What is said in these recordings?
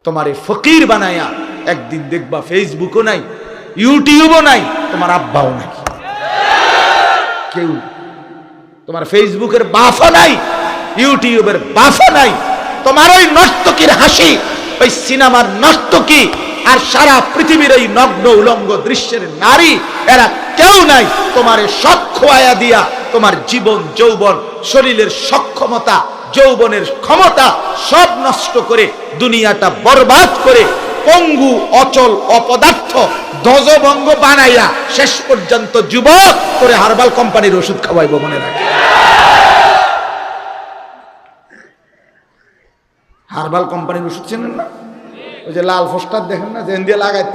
তোমারে ফকির বানায়া একদিন দেখবা ফেসবুকও নাই, ইউটিউবও নাই, তোমার আব্বাও নাই, কেউ তোমার ফেসবুকের বাফা নাই, ইউটিউবের বাফা নাই, তোমার ওই নর্তকীর হাসি, ওই সিনেমার নর্তকী আর সারা পৃথিবীর এই নগ্ন উলঙ্গ দৃশ্যের নারী, এরা কেউ নাই তোমারে সব খোয়াইয়া দিয়া তোমার জীবন যৌবন শরীরের সক্ষমতা যৌবনের ক্ষমতা সব নষ্ট করে দুনিয়াটা বরবাদ করে পঙ্গু অচল অপদার্থ ধ্বজভঙ্গ বানাইয়া শেষ পর্যন্ত যুবক করে হার্বাল কোম্পানির ওষুধ খাওয়াইব, মনে রাখে। হার্বাল কোম্পানির ওষুধ চেনেন না? ওই যে লাল পোস্টার দেখেন না, যেন দিয়ে লাগায়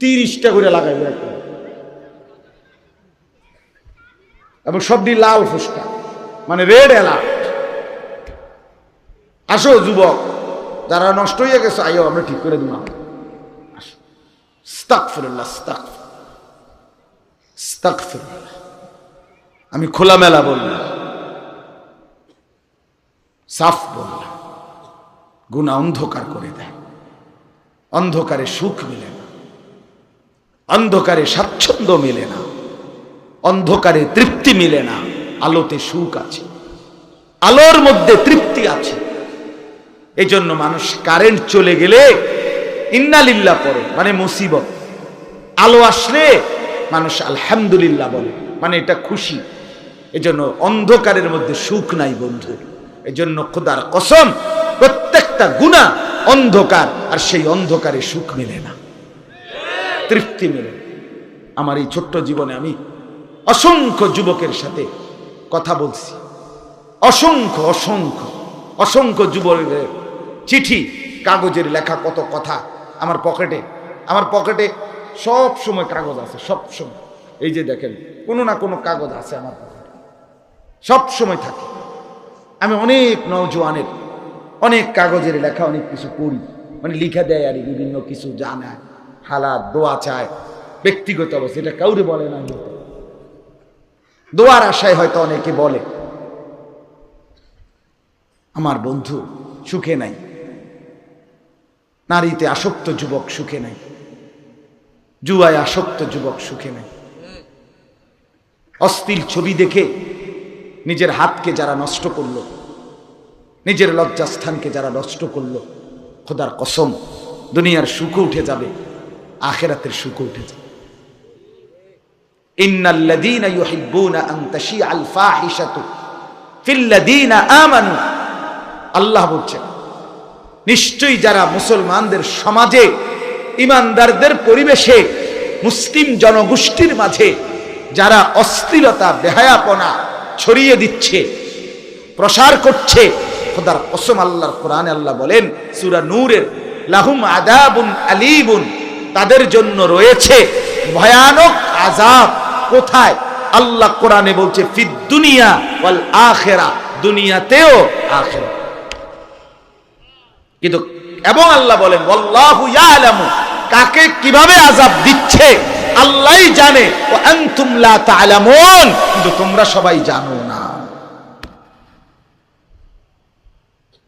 30টা করে লাগাইবে একটা, এবং সবটি লাল পোস্টার, মানে রেড অ্যালার্ট। আসো যুবক, যারা নষ্ট হয়ে গেছে, আইও আমরা ঠিক করে দিব। আসো, আস্তাগফিরুল্লাহ, আস্তাগফিরুল্লাহ। আমি খোলামেলা বললাম, সাফ বললাম, গুনাহ অন্ধকার করে দেয়, অন্ধকারে সুখ মিলে না, অন্ধকারে স্বাচ্ছন্দ্য মিলে না, অন্ধকারে তৃপ্তি মিলে না, আলোতে সুখ আছে, আলোর মধ্যে তৃপ্তি আছে। এই জন্য মানুষ কারেন্ট চলে গেলে ইন্নালিল্লাহ পড়ে, মানে মুসিবত। আলো আসলে মানুষ আলহামদুলিল্লাহ বলে, মানে এটা খুশি। এই জন্য অন্ধকারের মধ্যে সুখ নাই বন্ধু। এই জন্য খোদার কসম, প্রত্যেকটা গুনাহ অন্ধকার, আর সেই অন্ধকারে সুখ মিলে না, তৃপ্তি মিলে। আমার এই ছোট্ট জীবনে আমি অসংখ্য যুবকের সাথে কথা বলছি, অসংখ্য অসংখ্য অসংখ্য যুবকের চিঠি, কাগজের লেখা কত কথা আমার পকেটে সব সময় কাগজ আছে, সব সময়। এই যে দেখেন, কোনো না কোনো কাগজ আছে আমার পকেটে, সব সময় থাকে। আমি অনেক নওজোয়ানের অনেক কাগজের লেখা অনেক কিছু পড়ি, মানে লিখা দেয় আর বিভিন্ন কিছু জানায়, হালাত দোয়া চায়, ব্যক্তিগত অবস্থা, এটা কাউরে বলে না, দোয়ার আশায় হয়তো অনেকে বলে। আমার বন্ধু সুখে নাই, নারীতে আসক্ত যুবক সুখে নাই, জুয়ায় আসক্ত যুবক সুখে নাই। অশ্লীল ছবি দেখে নিজের হাতকে যারা নষ্ট করলো, নিজের লজ্জাস্থানকে যারা নষ্ট করলো, খোদার কসম দুনিয়ার সুখ উঠে যাবে, আখিরাতের সুখ উঠে যাবে। ইন্নাল্লাযীনা ইউহিব্বুনা আন তাশিআল ফাহিশাতু ফিল্লাযীনা আমানু, আল্লাহ বলছেন নিশ্চয়ই যারা মুসলমানদের সমাজে, ইমানদারদের পরিবেশে, মুসলিম জনগোষ্ঠীর মাঝে যারা অশ্লীলতা বেহায়াপনা ছড়িয়ে দিচ্ছে, প্রসার করছে, খোদার কসম আল্লাহর কোরআনে আল্লাহ বলেন সূরা নূরের, লাহুম আযাবুন আলীমুন, তাদের জন্য রয়েছে ভয়ানক আযাব। কোথায়? আল্লাহ কোরআনে বলছে ফিদ দুনিয়া ওয়াল আখিরা, দুনিয়াতেও আখিরাতে। কিন্তু এবং আল্লাহ বলেন ওয়াল্লাহু ইয়ালামু, কাকে কিভাবে আযাব দিচ্ছে আল্লাহই জানে, ওয়া আনতুম লা তা'লামুন, কিন্তু তোমরা সবাই জানো না।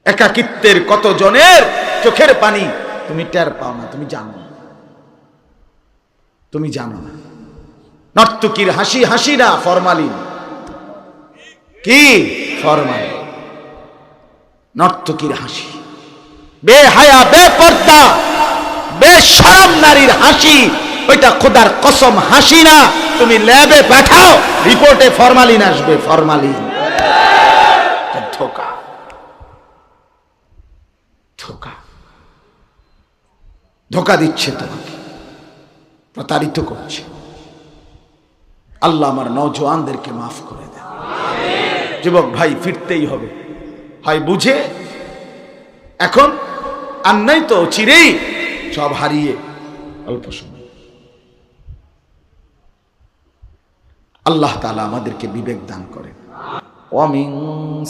একাকিত্বের কত জনের চোখের পানি তুমি টের পাও না, তুমি জানো না, তুমি জানো না। নর্তকীর হাসি হাসি না, ফরমালিন। কি ফরমালিন? নর্তকীর হাসি, বেহায়া বেপর্দা বেশরম নারীর হাসি, ওইটা খোদার কসম হাসি না। তুমি ল্যাবে পাঠাও, রিপোর্টে ফরমালিন আসবে, ফরমালিন। ধোঁকা, ধোঁকা, ধোঁকা দিচ্ছে তোমাকে, প্রতারিত করছে। আল্লাহ আমার নওজোয়ানদেরকে মাফ করে দেন। যুবক ভাই, ফিরতেই হবে, হয় বুঝে, এখন আর নাই তো চিরেই সব হারিয়ে অল্প সময়। আল্লাহ তাআলা আমাদেরকে বিবেক দান করেন। ওয়ামিন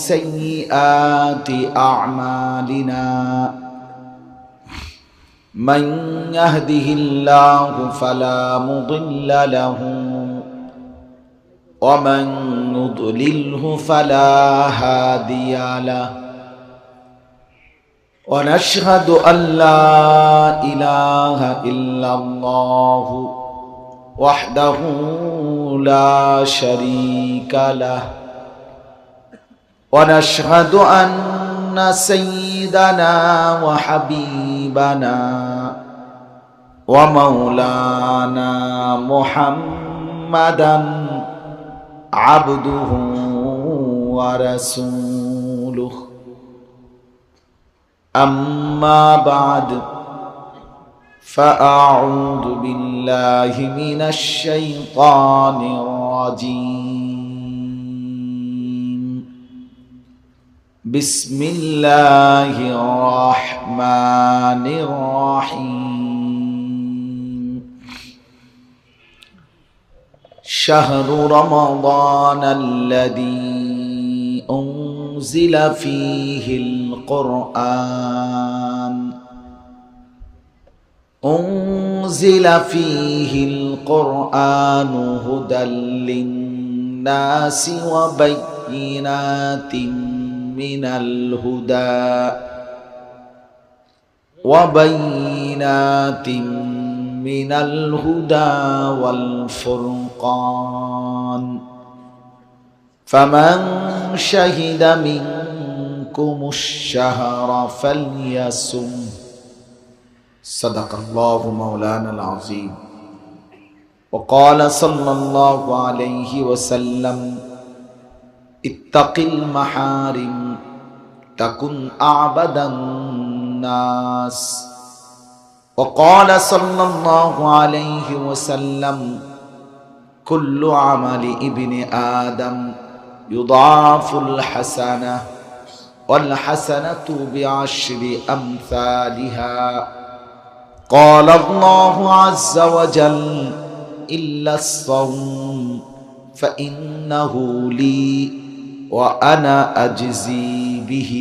সাইয়্যাতি আ'মালিনা মান ইয়াহদিহিল্লাহু ফালা মুদিল্লা লাহু ওয়া মান ইউদ্লিলহু ফালা হাদিয়া লাহু। ونشهد أن لا إله إلا الله وحده لا شريك له ونشهد أن سيدنا وحبيبنا ومولانا محمدا عبده ورسوله أما بعد فأعوذ بالله من الشيطان الرجيم بسم الله الرحمن الرحيم شهر رمضان الذي أنزل فيه القرآن هدى للناس وبينات من الهدى والفرقان فمن شهد منكم الشهر فليصم صدق الله مولانا العظيم وقال صلى الله عليه وسلم اتق المحارم تكن أعبد الناس وقال صلى الله عليه وسلم كل عمل ابن آدم يضاعف الحسنة والحسنة بعشر أمثالها قال الله عز وجل إلا الصوم فإنه لي وأنا أجزي به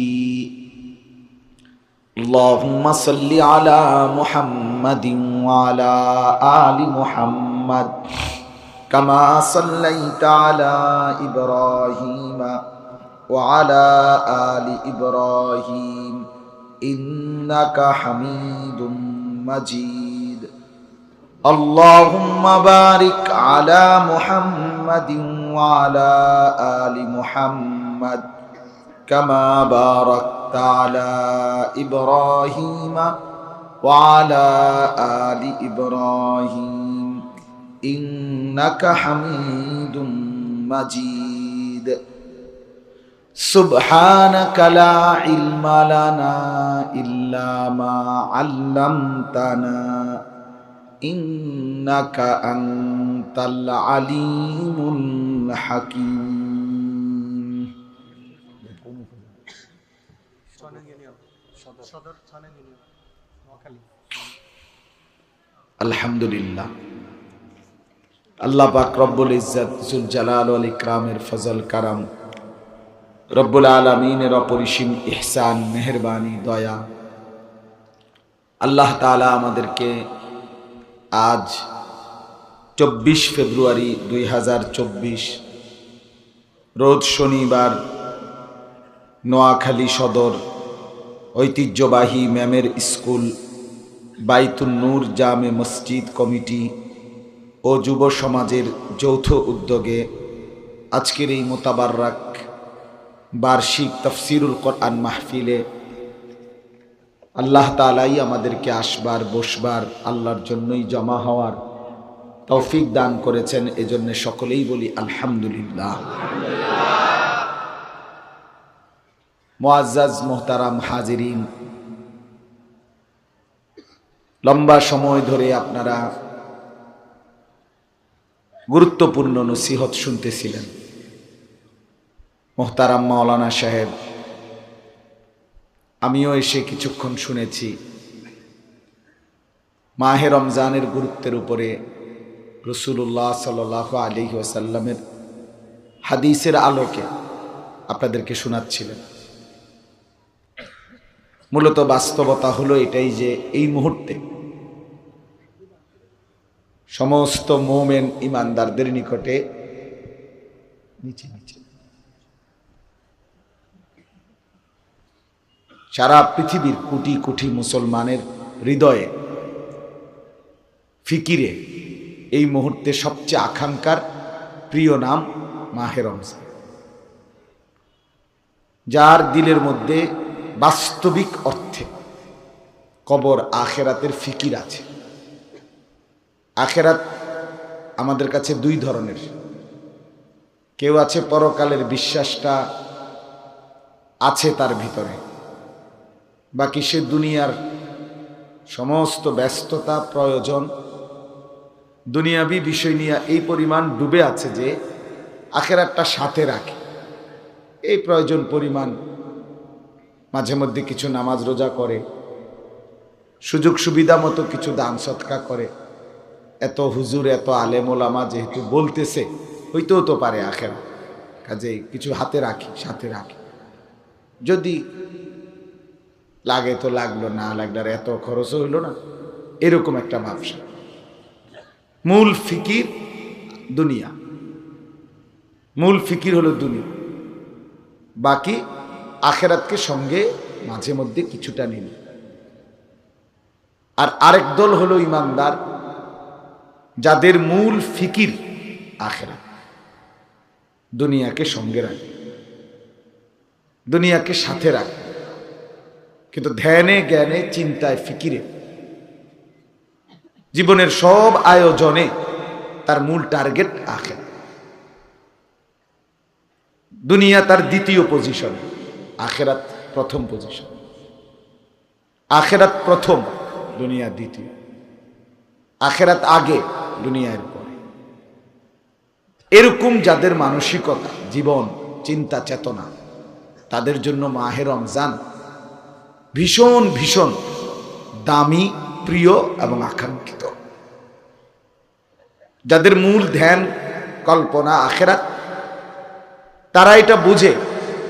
اللهم صل على محمد وعلى آل محمد كما صليت على إبراهيم وعلى آل إبراهيم إنك حميد مجيد اللهم بارك على محمد وعلى آل محمد كما باركت على إبراهيم وعلى آل إبراهيم إنك حميد مجيد سبحانك لا علم لنا إلا ما علمتنا إنك أنت العليم الحكيم الحمد لله আল্লাহ পাক রব্বুল ইজ্জত জুল জালাল ওয়াল ইকরামের ফজল কারাম রব্বুল আলামিনের অপরিসীম ইহসান মেহেরবানি দয়া আল্লাহ তাআলা আমাদেরকে আজ 24 ফেব্রুয়ারি 2024 রোজ শনিবার নোয়াখালী সদর ঐতিহ্যবাহী ম্যামের স্কুল বাইতুন নূর জামে মসজিদ কমিটি ও যুব সমাজের যৌথ উদ্যোগে আজকের এই মোতাবাররাক বার্ষিক তাফসিরুল কোরআন মাহফিলে আল্লাহ তাআলাই আমাদেরকে আসবার বসবার আল্লাহর জন্যই জমা হওয়ার তৌফিক দান করেছেন এজন্য সকলেই বলি আলহামদুলিল্লাহ মুআজ্জাজ মুহতারাম হাজিরিন লম্বা সময় ধরে আপনারা গুরুত্বপূর্ণ নসিহত শুনতেছিলেন মুহতারাম মাওলানা সাহেব আমিও এসে কিছুক্ষণ শুনেছি মাহে রমজানের গুরুত্বের উপরে রাসূলুল্লাহ সাল্লাল্লাহু আলাইহি ওয়াসাল্লামের হাদিসের আলোকে আপনাদেরকে শোনাচ্ছিলেন মূলত বাস্তবতা হলো এটাই যে এই মুহূর্তে সমস্ত মুমিন ইমানদারদের নিকটে নিচে সারা পৃথিবীর কোটি কোটি মুসলমানের হৃদয়ে ফিকিরে এই মুহূর্তে সবচেয়ে আকাঙ্ক্ষার প্রিয় নাম মাহে রমজান, যার দিলের মধ্যে বাস্তবিক অর্থে কবর আখেরাতের ফিকির আছে। আখেরাত আমাদের কাছে দুই ধরনের, কেউ আছে পরকালের বিশ্বাসটা আছে তার ভিতরে, বাকি সে দুনিয়ার সমস্ত ব্যস্ততা প্রয়োজন দুনিয়াবি বিষয় নিয়ে এই পরিমাণ ডুবে আছে যে আখেরাতটা সাথে রাখে। এই প্রয়োজন পরিমাণ মাঝে মধ্যে কিছু নামাজ রোজা করে, সুযোগ সুবিধা মতো কিছু দান সৎকা করে। এত হুজুর এত আলেম ওলামা যেহেতু বলতেছে, হইতেও তো পারে আখেরাত, কাজেই কিছু হাতে রাখি, সাথে রাখি। যদি লাগে তো লাগলো, না লাগলে আর এত খরচও হইল না, এরকম একটা ব্যবসা। মূল ফিকির দুনিয়া, মূল ফিকির হলো দুনিয়া, বাকি আখেরাতকে সঙ্গে মাঝে মধ্যে কিছুটা নিন। আর আরেক দল হলো ইমানদার, যাদের মূল ফিকির আখেরাত, দুনিয়াকে সঙ্গে রাখে, দুনিয়াকে সাথে রাখে, কিন্তু ধ্যানে জ্ঞানে চিন্তায় ফিকিরে জীবনের সব আয়োজনে তার মূল টার্গেট আখেরাত। দুনিয়া তার দ্বিতীয় পজিশন, আখেরাত প্রথম পজিশন। আখেরাত প্রথম, দুনিয়া দ্বিতীয়। আখেরাত আগে, দুনিয়ার পরে। এরকম যাদের মানসিকতা, জীবন, চিন্তা, চেতনা, তাদের জন্য মাহে রমজান ভীষণ ভীষণ দামি, প্রিয় এবং আকাঙ্ক্ষিত। যাদের মূল ধ্যান কল্পনা আখেরাত, তারা এটা বুঝে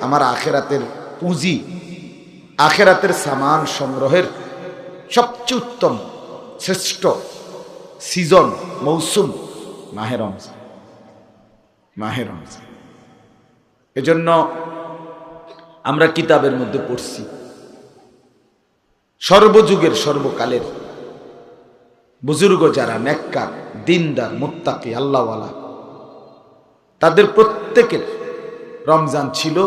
আমার আখেরাতের পুঁজি, আখেরাতের সামান সংগ্রহের সবচেয়ে উত্তম শ্রেষ্ঠ সিজন, মৌসুম মাহে রমজান। মাহে রমজান এজন্য আমরা কিতাবের মধ্যে পড়ছি, সর্বযুগের সর্বকালের বুজুর্গ যারা নেককার, দিনদার, মুত্তাকি, আল্লাহওয়ালা, তাদের প্রত্যেকের রমজান ছিল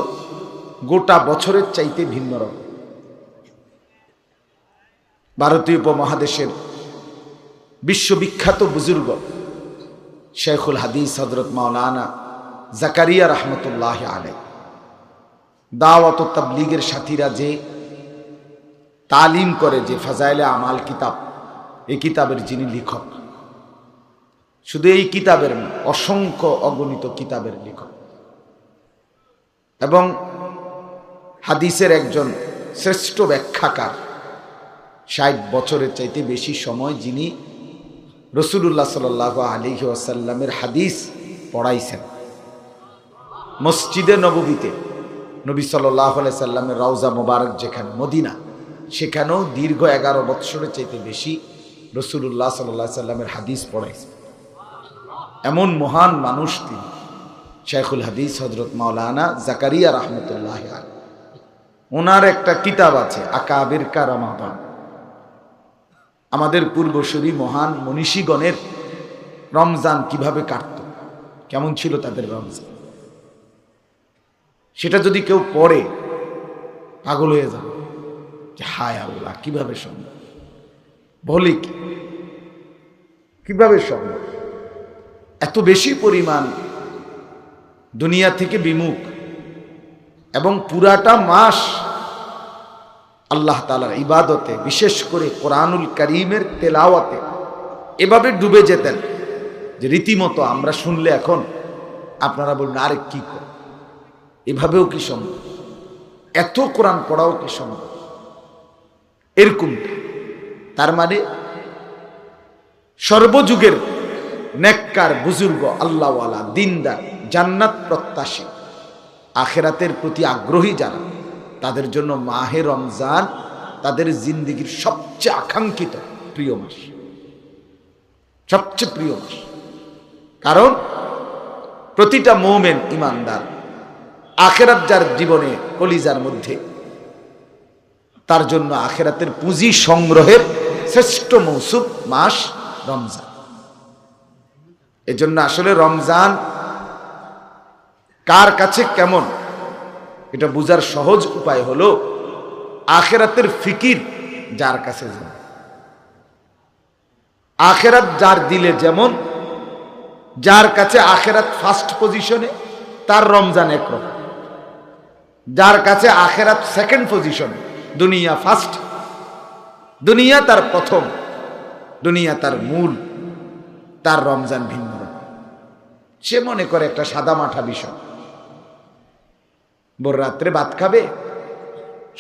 গোটা বছরের চাইতে ভিন্ন রকম। ভারতীয় উপমহাদেশের বিশ্ববিখ্যাত বুজুর্গ শেখুল হাদিস হযরত মাওলানা জাকারিয়া রহমতুল্লাহ আলাইহি দাওয়াত ও তাবলীগের সাথীরা যে তালিম করে, যে ফাজাইলে আমাল কিতাব, এই কিতাবের যিনি লেখক, শুধু এই কিতাবের না, অসংখ্য অগণিত কিতাবের লেখক এবং হাদিসের একজন শ্রেষ্ঠ ব্যাখ্যাকার, ৬০ বছরের চাইতে বেশি সময় যিনি রাসূলুল্লাহ সাল্লাল্লাহু আলাইহি ওয়াসাল্লামের হাদিস পড়াইছেন। মসজিদে নববীতে নবী সাল্লাল্লাহু আলাইহি সাল্লামের রওজা মোবারক যেখানে মদিনা, সেখানেও দীর্ঘ 11 বৎসরের চাইতে বেশি রাসূলুল্লাহ সাল্লাল্লাহু আলাইহি সাল্লামের হাদিস পড়াইছেন। এমন মহান মানুষ তিনি, শেখুল হাদিস হযরত মাওলানা জাকারিয়া রহমতুল্লাহ আলাইহি। ওনার একটা কিতাব আছে আকাবির কা রমাদান, আমাদের পূর্বসূরি মহান মনীষীগণের রমজান কিভাবে কাটত, কেমন ছিল তাদের রমজান, সেটা যদি কেউ পড়ে পাগল হয়ে যাবে যে হায় আল্লাহ, কিভাবে সম্ভব, বলে কিভাবে সম্ভব। এত বেশি পরিমাণ দুনিয়া থেকে বিমুখ এবং পুরাটা মাস আল্লাহ তাআলার ইবাদতে, বিশেষ করে কোরআনুল কারীমের তেলাওয়াতে এভাবে ডুবে যেতেন যে রীতিমতো আমরা শুনলে এখন আপনারা বলবেন আরে কি করে, এভাবেও কি সম্ভব, এত কোরআন পড়াও কি সম্ভব, এরকম। তার মানে সর্বযুগের নেককার বুজুর্গ, আল্লাহওয়ালা, দিনদার, জান্নাত প্রত্যাশী, আখেরাতের প্রতি আগ্রহী যারা, তাদের জন্য মাহে রমজান তাদের জিন্দেগির সবচেয়ে আকাঙ্ক্ষিত প্রিয় মাস, সবচেয়ে প্রিয় মাস। কারণ প্রতিটা মুমিন ইমানদার, আখেরাত যার জীবনে কলিজার মধ্যে, তার জন্য আখিরাতের পুঁজি সংগ্রহের শ্রেষ্ঠ মৌসুম মাস রমজান। এজন্য আসলে রমজান কার কাছে কেমন এটা বুঝার সহজ উপায় হলো আখিরাতের ফিকির যার কাছে যেমন, আখিরাত যার দিলে যেমন, যার কাছে আখিরাত ফার্স্ট পজিশনে তার রমজান একরকম, যার কাছে আখিরাত সেকেন্ড পজিশনে, দুনিয়া ফার্স্ট, দুনিয়া তার প্রথম, দুনিয়া তার মূল, তার রমজান ভিন্ন রকম। সে মনে করে একটা সাদা মাঠা বিষয়, ভোর রাত্রে ভাত খাবে,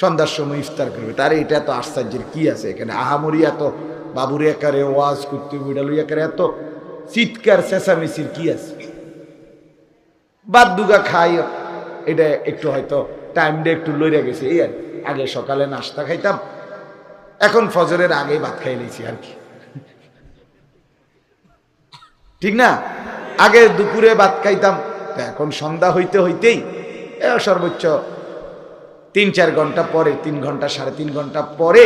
সন্ধ্যার সময় ইফতার করবে, তার এটা তো আশ্চর্যের কি আছে এখানে, আহামরি এত বাবুরে একারে ওয়াজ করতে বিড়ালু একারে এত চিৎকার চেঁচামেচির কি আছে, বাদ দুগা খাই, এটা একটু হয়তো টাইমটা একটু লইয়া গেছে, এই আর আগে সকালে নাস্তা খাইতাম, এখন ফজরের আগে ভাত খাই নিয়েছি আর কি, ঠিক না? আগে দুপুরে ভাত খাইতাম, এখন সন্ধ্যা হইতে হইতেই সর্বোচ্চ 3-4 ঘন্টা পরে, 3 ঘন্টা 3.5 ঘন্টা পরে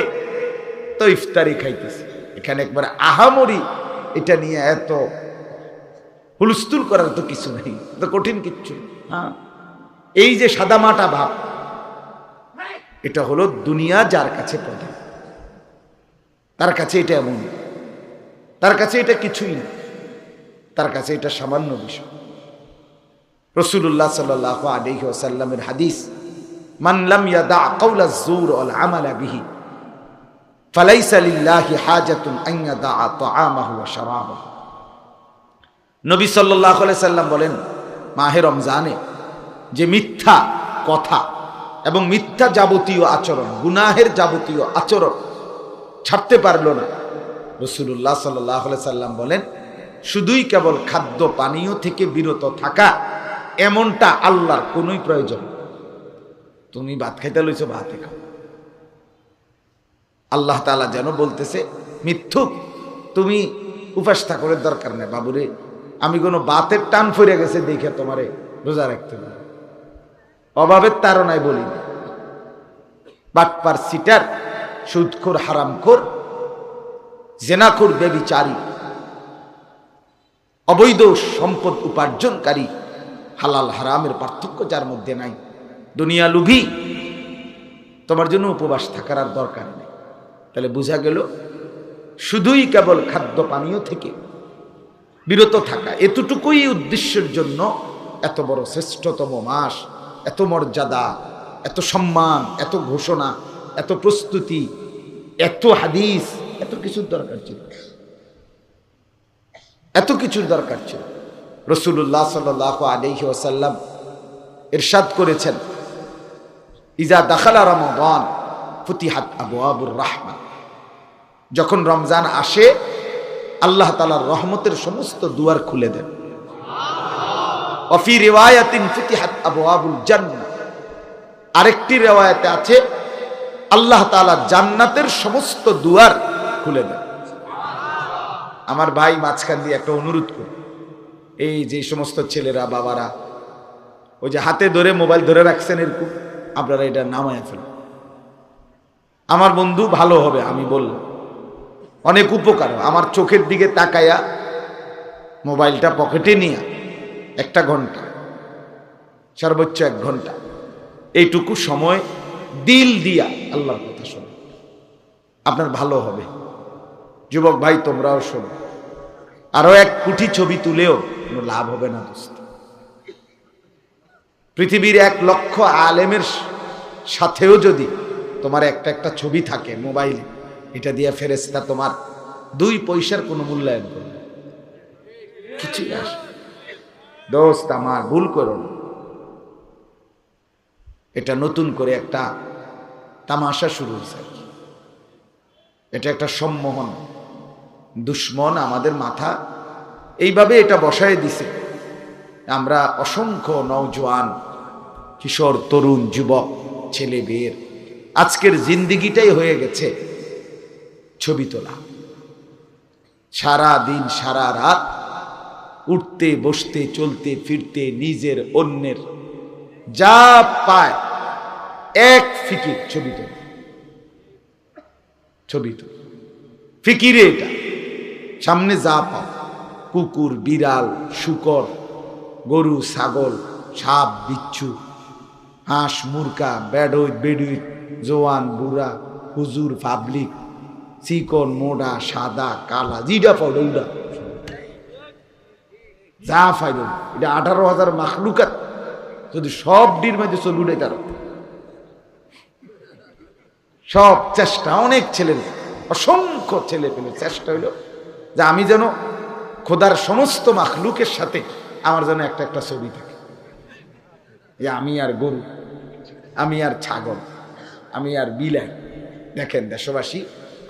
তো ইফতারি খাইতেছি। এখানে একবার আহামরি এটা নিয়ে এত হুলস্থুল করার তো কিছু নেই, তো কঠিন কিচ্ছু। হ্যাঁ, এই যে সাদামাটা ভাব, এটা হলো দুনিয়া যার কাছে প্রধান, তার কাছে এটা এমন, তার কাছে এটা কিছুই না, তার কাছে এটা সামান্য বিষয়। রাসূলুল্লাহ সাল্লাল্লাহু আলাইহি ওয়াসাল্লামের হাদিস, মান লাম ইয়াদা কাওলা যুর ওয়াল আমালা বিহি ফালাইসা লিল্লাহি হাজাতুন আন ইয়াদা তাআমাহু ওয়া শারাবাহু। নবী সাল্লাল্লাহু আলাইহি সাল্লাম বলেন, মাহে রমজানে যে মিথ্যা কথা এবং মিথ্যা যাবতীয় আচরণ, গুনাহের যাবতীয় আচরণ ছাড়তে পারলো না, রাসূলুল্লাহ সাল্লাল্লাহু আলাইহি সাল্লাম বলেন শুধুই কেবল খাদ্য পানীয় থেকে বিরত থাকা, এমনটা আল্লাহর কোনোই প্রয়োজন। তুমি ভাত খাইতে লইছো, ভাতে খাও। আল্লাহ তাআলা যেন বলতেছে, মিথ্যুক, তুমি উপাস থাকার দরকার নেই বাবুরে, আমি কোনো বাতের টান ফিরে গেছে দেখে তোমারে রোজা রাখতে পারি, অভাবের তাড়নায় বলি না। বাটপার, সিটার, সুদখোর, হারামখোর, জেনাখোর, ব্যভিচারী, অবৈধ সম্পদ উপার্জনকারী, হালাল হারামের পার্থক্য যার মধ্যে নাই, দুনিয়া লুভী, তোমার জন্য উপবাস থাকার আর দরকার নেই। তাহলে বোঝা গেল শুধুই কেবল খাদ্য পানীয় থেকে বিরত থাকা, এতটুকুই উদ্দেশ্যের জন্য এত বড় শ্রেষ্ঠতম মাস, এত মর্যাদা, এত সম্মান, এত ঘোষণা, এত প্রস্তুতি, এত হাদিস, এত কিছুর দরকার ছিল, এত কিছুর দরকার ছিল। রাসূলুল্লাহ সাল্লাল্লাহু আলাইহি ওয়াসাল্লাম ইরশাদ করেছেন, ইজা দাখালা রমাদান ফুতিহাত আবওয়াবুর রাহমা, যখন রমজান আসে আল্লাহ তাআলার রহমতের সমস্ত দুয়ার খুলে দেন। ওয়া ফি রিওয়ায়াতিন ফুতিহাত আবওয়াবুল জান্নাহ, আরেকটি রিওয়ায়াতে আছে আল্লাহ তাআলা জান্নাতের সমস্ত দুয়ার খুলে দেন। আমার ভাই মাঝখান দিয়ে একটা অনুরোধ করি, এই যে সমস্ত ছেলেরা, বাবারা ওই যে হাতে ধরে মোবাইল ধরে রাখছেন এরকম, আপনারা এটা নামায় ফেলেন। আমার বন্ধু ভালো হবে, আমি বললাম অনেক উপকার। আমার চোখের দিকে তাকায়া মোবাইলটা পকেটে নিয়ে 1 ঘন্টা, সর্বোচ্চ 1 ঘন্টা, এইটুকু সময় দিল দিয়া আল্লাহর কথা শোনো, আপনার ভালো হবে। যুবক ভাই তোমরাও শোনো, আরো 1 কোটি ছবি তুলেও কোনো লাভ হবে না দোস্ত। পৃথিবীর 1 লক্ষ আলেমের সাথেও যদি তোমার একটা ছবি থাকে মোবাইলে, এটা দিয়ে ফেরেশতা তোমার 2 পয়সার কোনো মূল্যায়ন করবে কিছুই আসে। দোস্ত আমার ভুল করো না, এটা নতুন করে একটা তামাশা শুরু হয়েছে, এটা একটা সম্মোহন। দুশ্মন আমাদের মাথা এইভাবে এটা বসায় দিছে, আমরা অসংখ্য নওজোয়ান, কিশোর, তরুণ, যুবক, ছেলে মেয়ের আজকের জিন্দিগিটাই হয়ে গেছে ছবি তোলা। সারা দিন সারা রাত উঠতে বসতে চলতে ফিরতে নিজের অন্যের যা পায় এক ফিকির ছবি তোলা। ছবি তো ফিকিরে এটা সামনে যা পাও, কুকুর, বিড়াল, শূকর, গরু, ছাগল, সাপ, বিচ্ছু, হাঁস, মুরগা, বেডুইন, জোয়ান, বুড়া, হুজুর, পাবলিক, চিকন, মোড়া, সাদা, কালা, জিডা পাউডা উডা যা ফাইল। এটা 18,000 মাখলুকাত যদি সব ডির মধ্যে চল উড়ে তার সব চেষ্টা, অনেক ছেলের, অসংখ্য ছেলে পেলে চেষ্টা হইল যে আমি যেন খোদার সমস্ত মাখলুকের সাথে আমার যেন একটা একটা ছবি থাকে। আমি আর গরু, আমি আর ছাগল, আমি আর বিলাই। দেখেন দেশবাসী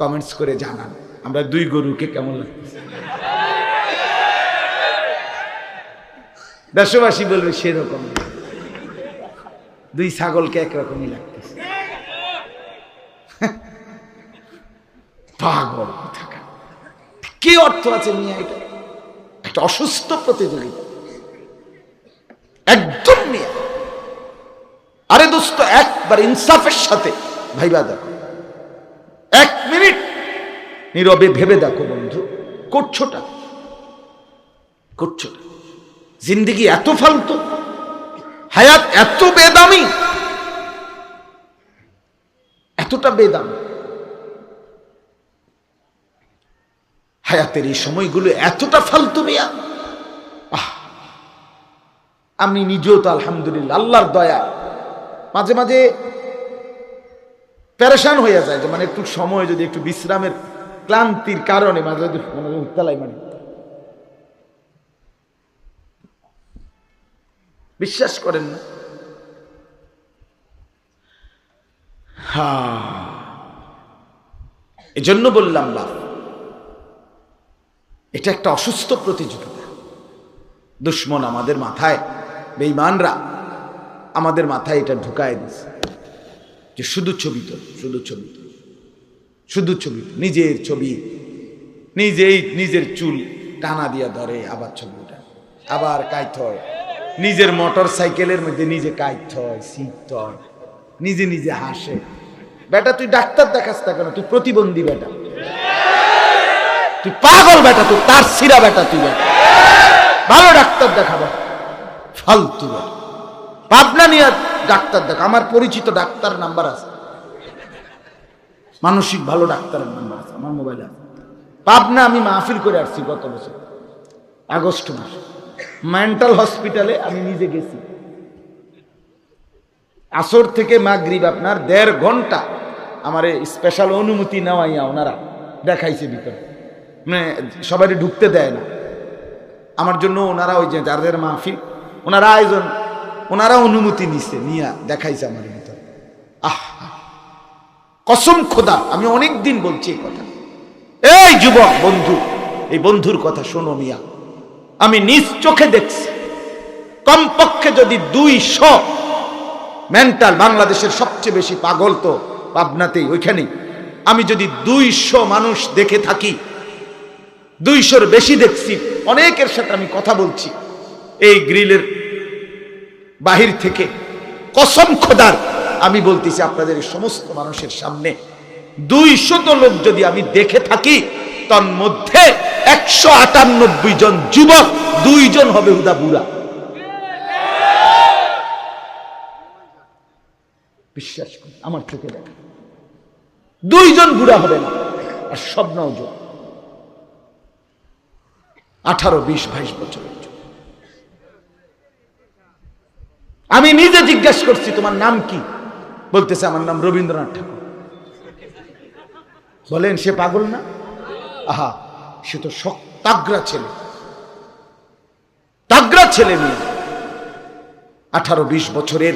কমেন্টস করে জানান আমরা দুই গরুকে কেমন লাগতেছে। দেশবাসী বলবে সেরকম, দুই ছাগলকে একরকমই লাগতেছে। পাগল কোথাকার, কি অর্থ আছে মিয়া? এটা একটা অসুস্থ প্রতিযোগিতা একদম মিয়া। আরে দোস্ত একবার ইনসাফের সাথে ভাইবা দেখো, 1 মিনিট নীরবে ভেবে দেখো বন্ধু, করছোটা জিন্দেগি এত ফালতু, হায়াত এত বেদামি, এতটা বেদামি, হায়াতের এই সময়গুলো এতটা ফালতু মিয়া। আমি নিজেও তো আলহামদুলিল্লাহ আল্লাহর দয়া মাঝে মাঝে পেরেশান হয়ে যায়, যে মানে একটু সময় যদি একটু বিশ্রামের ক্লান্তির কারণে মাঝে মাঝে উত্তালাই মানে বিশ্বাস করেন না। এজন্য বললাম বাপ, এটা একটা অসুস্থ প্রতিযোগিতা। দুশ্মন আমাদের মাথায়, বেঈমানরা আমাদের মাথায় এটা ঢুকায় দিছে যে শুধু ছবি তো, শুধু ছবি তো, শুধু ছবি তো, নিজের ছবি নিজেই নিজের চুল টানা দিয়া ধরে, আবার ছবিটা আবার কাইত হয়, নিজের মোটর সাইকেলের মধ্যে নিজে কাইত হয়, সিট হয়, নিজে নিজে হাসে। বেটা তুই ডাক্তার দেখাস না কেন? তুই প্রতিবন্ধী বেটা, তুই পাগল বেটা, তুই তার সিরা বেটা, তুই বেটা ভালো ডাক্তার দেখাবো, ফালতু বেটা। পাবনা নিয়ে ডাক্তার দেখা, আমার পরিচিত ডাক্তার নাম্বার আছে, মানসিক ভালো ডাক্তারের নাম্বার আছে আমার মোবাইলে আছে। পাবনা আমি মাহফিল করে আসছি গত বছর আগস্ট মাসে, মেন্টাল হসপিটালে আমি নিজে গেছি। আসর থেকে মাগরিব আপনার 1.5 ঘন্টা আমার স্পেশাল অনুমতি নেওয়াইয়া ওনারা দেখাইছে ভিতরে, মানে সবাই ঢুকতে দেয় না আমার জন্য। ওনারা ওই যে যাদের মাহফিল ওনারা আয়োজন, ওনারা অনুমতি নিছে, নিয়া দেখাইছে আমার ভিতরে। কসম খোদা, আমি অনেক দিন বলছি এই কথা। এই যুবক বন্ধু, এই বন্ধুর কথা শোনো মিয়া, আমি নিজ চোখে দেখছি কমপক্ষে যদি 200 মেন্টাল, বাংলাদেশের সবচেয়ে বেশি পাগল তো পাবনাতেই, ওইখানেই। আমি যদি 200 মানুষ দেখে থাকি, 200-র বেশি দেখছি, অনেকের সাথে আমি কথা বলছি এই গ্রিলের বাহির থেকে, কসম খোদার আমি বলতেছি আপনাদের এই সমস্ত মানুষের সামনে, 200 লোক যদি আমি দেখে থাকি, তার মধ্যে 198 জন যুবক, 2 জন হবে হুদা বুড়া। বিশ্বাস করি, আমার চোখে দেখা 2 জন বুড়া হবে না, আর সব নওজোয়ান 18, 20, 22 বছরের। আমি নিজে জিজ্ঞাসা করছি তোমার নাম কি? বলতেছে আমার নাম রবীন্দ্রনাথ ঠাকুর। বলেন সে পাগল না? আহা, সে তো তাগড়া ছেলে, তাগড়া ছেলে মেয়ে, 18-20 বছরের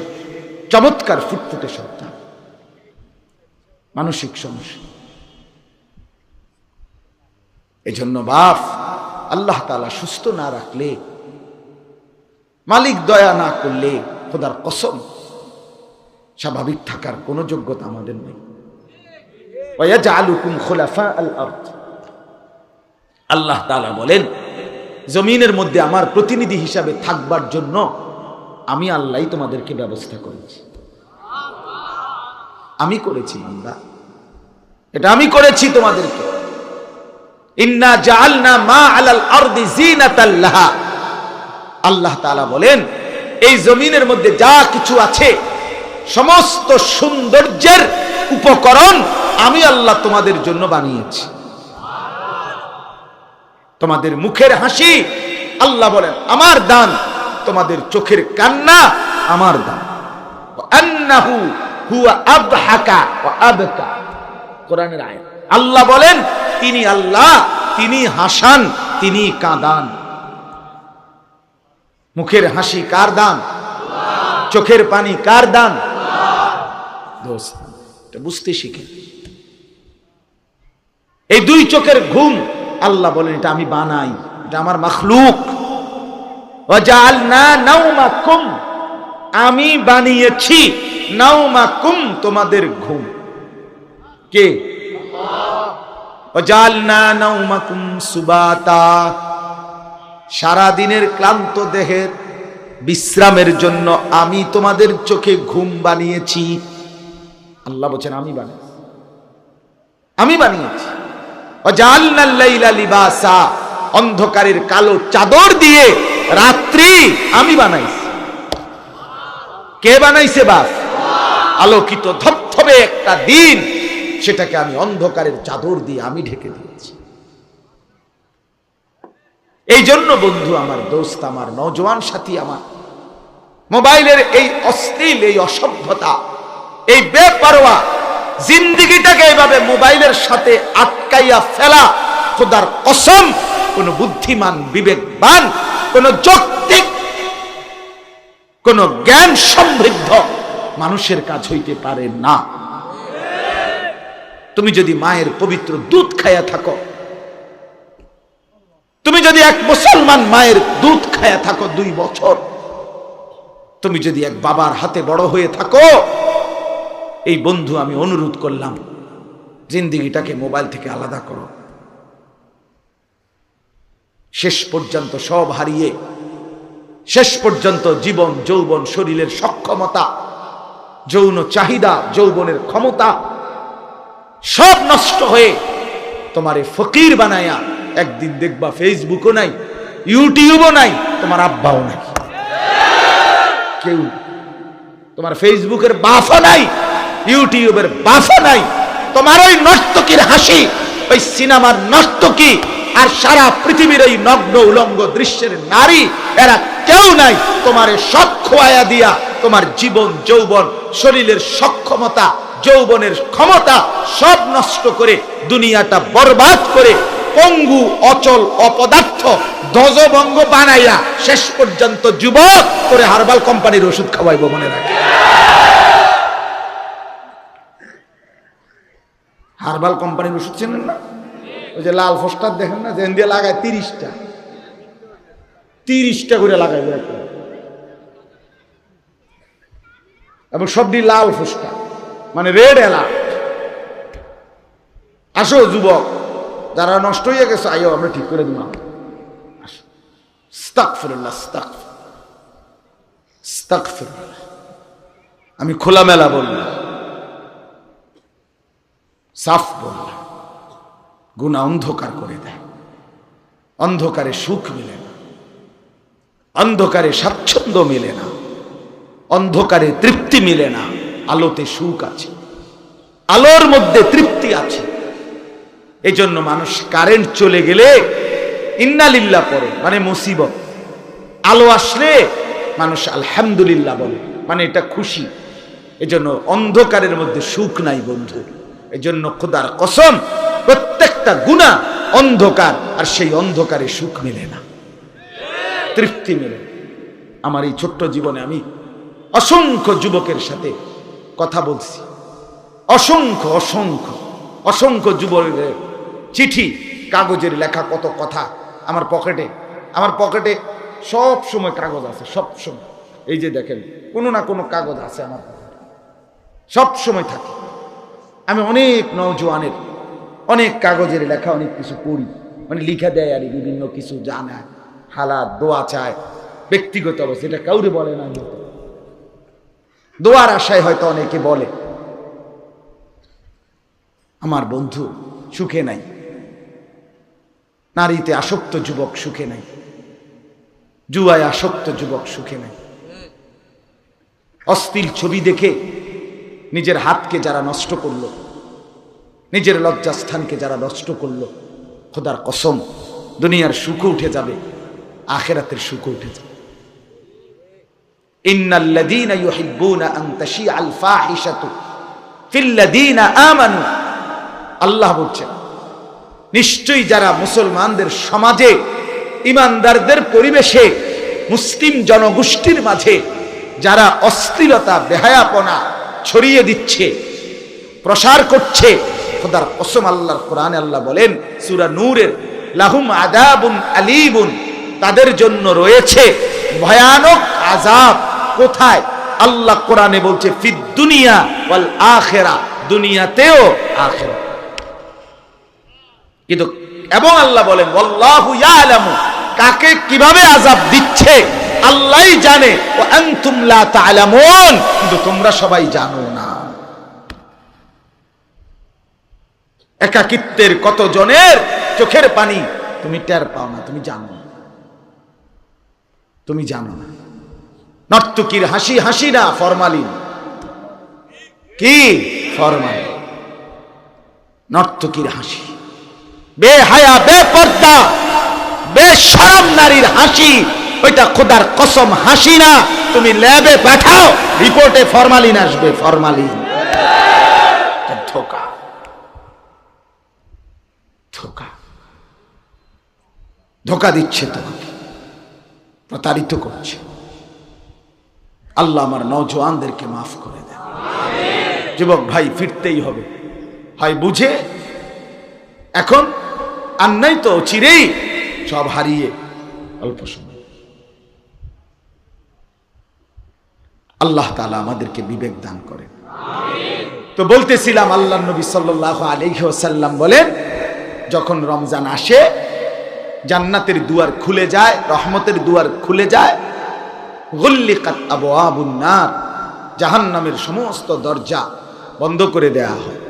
চমৎকার ফুটফুটে সন্তান, মানসিক সমস্যা। এজন্য বাপ, আল্লাহ তাআলা সুস্থ না রাখলে, মালিক দয়া না করলে, খোদার কসম স্বাভাবিক থাকার কোন যোগ্যতা আমাদের নেই। ওয়াজআলুকুম খুলাফা আল আরদ, আল্লাহ তাআলা বলেন জমিনের মধ্যে আমার প্রতিনিধি হিসাবে থাকবার জন্য আমি আল্লাহই তোমাদেরকে ব্যবস্থা করেছি, আমি করেছি বান্দা। এটা আমি করেছি তোমাদেরকে। ইন্না জাআলনা মা আলাল আরদি জিনাতাল লাহা, আল্লাহ তাআলা বলেন এই জমিনের মধ্যে যা কিছু আছে সমস্ত সৌন্দর্যের উপকরণ আমি আল্লাহ তোমাদের জন্য বানিয়েছি। তোমাদের মুখের হাসি আল্লাহ বলেন আমার দান, তোমাদের চোখের কান্না আমার দান। আন্নাহু হুয়া আবহাকা ওয়া আবকা, কোরআনের আয়াত। আল্লাহ বলেন তিনি আল্লাহ, তিনি হাসান, তিনি কাঁদান। মুখের হাসি কার দান? চোখের পানি কার দান? দোস্ত, এটা বুঝতে শিখে। এই দুই চোখের ঘুম আল্লাহ বলেন এটা আমি বানাই, এটা আমার মাখলুক। ওয়াজআলনা নাওমাকুম, আমি বানিয়েছি নাওমাকুম, তোমাদের ঘুম। কে? ওয়াজআলনা নাওমাকুম সুবাতা, সারা দিনের ক্লান্ত দেহের বিশ্রামের জন্য আমি তোমাদের চোখে ঘুম বানিয়েছি। আল্লাহ বলেন আমি বানিয়েছি, আমি বানিয়েছি। ওয়াজআলনাল লাইলা লিবাসা, অন্ধকারের কালো চাদর দিয়ে রাত্রি আমি বানাইছি। কে বানাইছে? বাস। আলোকিত ধবধবে একটা দিন, সেটাকে আমি অন্ধকারের চাদর দিয়ে আমি ঢেকে দিয়েছি। এই জন্য বন্ধু আমার, দোস্ত আমার, নওজোয়ান সাথী আমার, মোবাইলের এই অশ্লীল, এই অসভ্যতা, এই বেপরোয়া জিন্দেগিটাকে এইভাবে মোবাইলের সাথে আটকাইয়া ফেলা, খোদার কসম কোন বুদ্ধিমান, বিবেকবান, কোন যৌক্তিক, কোন জ্ঞান সমৃদ্ধ মানুষের কাজ হইতে পারে না। তুমি যদি মায়ের পবিত্র দুধ খায়া থাকো, তুমি যদি এক মুসলমান মায়ের দুধ খায়া থাকো 2 বছর, তুমি যদি এক বাবার হাতে বড় হয়ে থাকো, এই বন্ধু আমি অনুরোধ করলাম জিন্দেগিটাকে মোবাইল থেকে আলাদা করো। শেষ পর্যন্ত সব হারিয়ে, শেষ পর্যন্ত জীবন, যৌবন, শরীরের সক্ষমতা, যৌন চাহিদা, যৌবনের ক্ষমতা সব নষ্ট হয়ে তোমারে ফকির বানায়া একদিন দেখবা ফেসবুকও নাই, ইউটিউবও নাই, তোমার আব্বাও নাই, কেউ তোমার ফেসবুকের বাফা নাই, ইউটিউবের বাফা নাই, তোমার ওই নর্তকীর হাসি, ওই সিনেমার নর্তকী আর সারা পৃথিবীর এই নগ্ন উলঙ্গ দৃশ্যের নারী, এরা কেউ নাই তোমারে সব খোয়াইয়া দিয়া তোমার জীবন, যৌবন, শরীরের সক্ষমতা, যৌবনের ক্ষমতা সব নষ্ট করে দুনিয়াটা বরবাদ করে পঙ্গু, অচল, অপদার্থ, ধ্বজভঙ্গ বানাইয়া শেষ পর্যন্ত যুবক করে হার্বাল কোম্পানির ওষুধ খাওয়াইব। মনে রাখে, হার্বাল কোম্পানির ওষুধ চেনেন না? ওই যে লাল পোস্টার দেখেন না, যেন দিয়ে লাগায় 30টা করে লাগাইবে এবং সবটি লাল পোস্টার, মানে রেড অ্যালার্ট। আসো যুবক, যারা নষ্ট হয়ে গেছে, আইও আমরা ঠিক করে দিলাম। আস্তাগফিরুল্লাহ, আস্তাগফিরুল্লাহ। আমি খোলামেলা বললাম, সাফ বললাম, গুনাহ অন্ধকার করে দেয়। অন্ধকারে সুখ মিলে না, অন্ধকারে স্বাচ্ছন্দ্য মিলে না, অন্ধকারে তৃপ্তি মিলে না। আলোতে সুখ আছে, আলোর মধ্যে তৃপ্তি আছে। এই জন্য মানুষ কারেন্ট চলে গেলে ইন্নালিল্লাহ পড়ে, মানে মুসিবত। আলো আসলে মানুষ আলহামদুলিল্লাহ বলে, মানে এটা খুশি। এই জন্য অন্ধকারের মধ্যে সুখ নাই বন্ধু। এই জন্য খোদার কসম, প্রত্যেকটা গুনাহ অন্ধকার, আর সেই অন্ধকারে সুখ মেলে না, তৃপ্তি মেলে। আমার এই ছোট্ট জীবনে আমি অসংখ্য যুবকের সাথে কথা বলছি, অসংখ্য অসংখ্য অসংখ্য যুবকের চিঠি, কাগজের লেখা কত কথা আমার পকেটে সব সময় কাগজ আছে, সব সময়। এই যে দেখেন, কোনো না কোনো কাগজ আছে আমার পকেটে, সব সময় থাকে। আমি অনেক নওজোয়ানের অনেক কাগজের লেখা অনেক কিছু পড়ি, মানে লিখা দেয় আর বিভিন্ন কিছু জানায়, হালাত, দোয়া চায়, ব্যক্তিগত অবস্থা, এটা কাউরে বলে না, দোয়ার আশায় হয়তো অনেকে বলে। আমার বন্ধু সুখে নাই, নারীতে আসক্ত যুবক সুখে নাই, জুয়ায় আসক্ত যুবক সুখে নাই। অশ্লীল ছবি দেখে নিজের হাতকে যারা নষ্ট করলো, নিজের লজ্জাস্থানকে যারা নষ্ট করলো, খোদার কসম দুনিয়ার সুখ উঠে যাবে, আখিরাতের সুখ উঠে যাবে। ইন্নাল্লাযীনা ইউহিব্বুনা আন তাশিআল ফাহিশাতু ফিল্লাযীনা আমানু, আল্লাহ বলছেন নিশ্চয়ই যারা মুসলমানদের সমাজে, ইমানদারদের পরিবেশে, মুসলিম জনগোষ্ঠীর মাঝে যারা অশ্লীলতা বেহায়াপনা ছড়িয়ে দিচ্ছে, প্রসার করছে, খোদার কসম আল্লাহর কোরআনে আল্লাহ বলেন সূরা নূরের, লাহুম আযাবুন আলীমুন, তাদের জন্য রয়েছে ভয়ানক আযাব। কোথায়? আল্লাহ কোরআনে বলছে ফিদ দুনিয়া ওয়াল আখিরা, দুনিয়াতেও আখিরাতে। কিন্তু এবং আল্লাহ বলেন ওয়াল্লাহু ইয়ালামু, কাকে কিভাবে আযাব দিচ্ছে আল্লাহই জানে, ওয়া আনতুম লা তা'লামুন, কিন্তু তোমরা সবাই জানো না। একাকিত্বের কত জনের চোখের পানি তুমি টের পাও না, তুমি জানো না, তুমি জানো না। নর্তকীর হাসি হাসি না, ফরমালিন। কি ফরমালিন? নর্তকীর হাসি, বেহায়া, বেপর্দা, বেশরম নারীর হাসি, ওইটা খোদার কসম হাসি না। তুমি ল্যাবে পাঠাও, রিপোর্টে ফরমালিন আসবে, ফরমালিন। ধোঁকা, ধোঁকা, ধোঁকা দিচ্ছে তোমাকে, প্রতারিত করছে। আল্লাহ আমার নওজওয়ানদেরকে মাফ করে দেন। যুবক ভাই, ফিরতেই হবে, হয় বুঝে, এখন আর নাই তো চিরেই সব হারিয়ে অল্প সময়। আল্লাহ তাআলা আমাদেরকে বিবেক দান করেন। তো বলতেছিলাম, আল্লাহর নবী সাল্লাল্লাহু আলাইহি ওয়াসাল্লাম বলেন, যখন রমজান আসে জান্নাতের দুয়ার খুলে যায়, রহমতের দুয়ার খুলে যায়। গুল্লিকাত আবওয়াবুন নার, জাহান্নামের সমস্ত দরজা বন্ধ করে দেয়া হয়।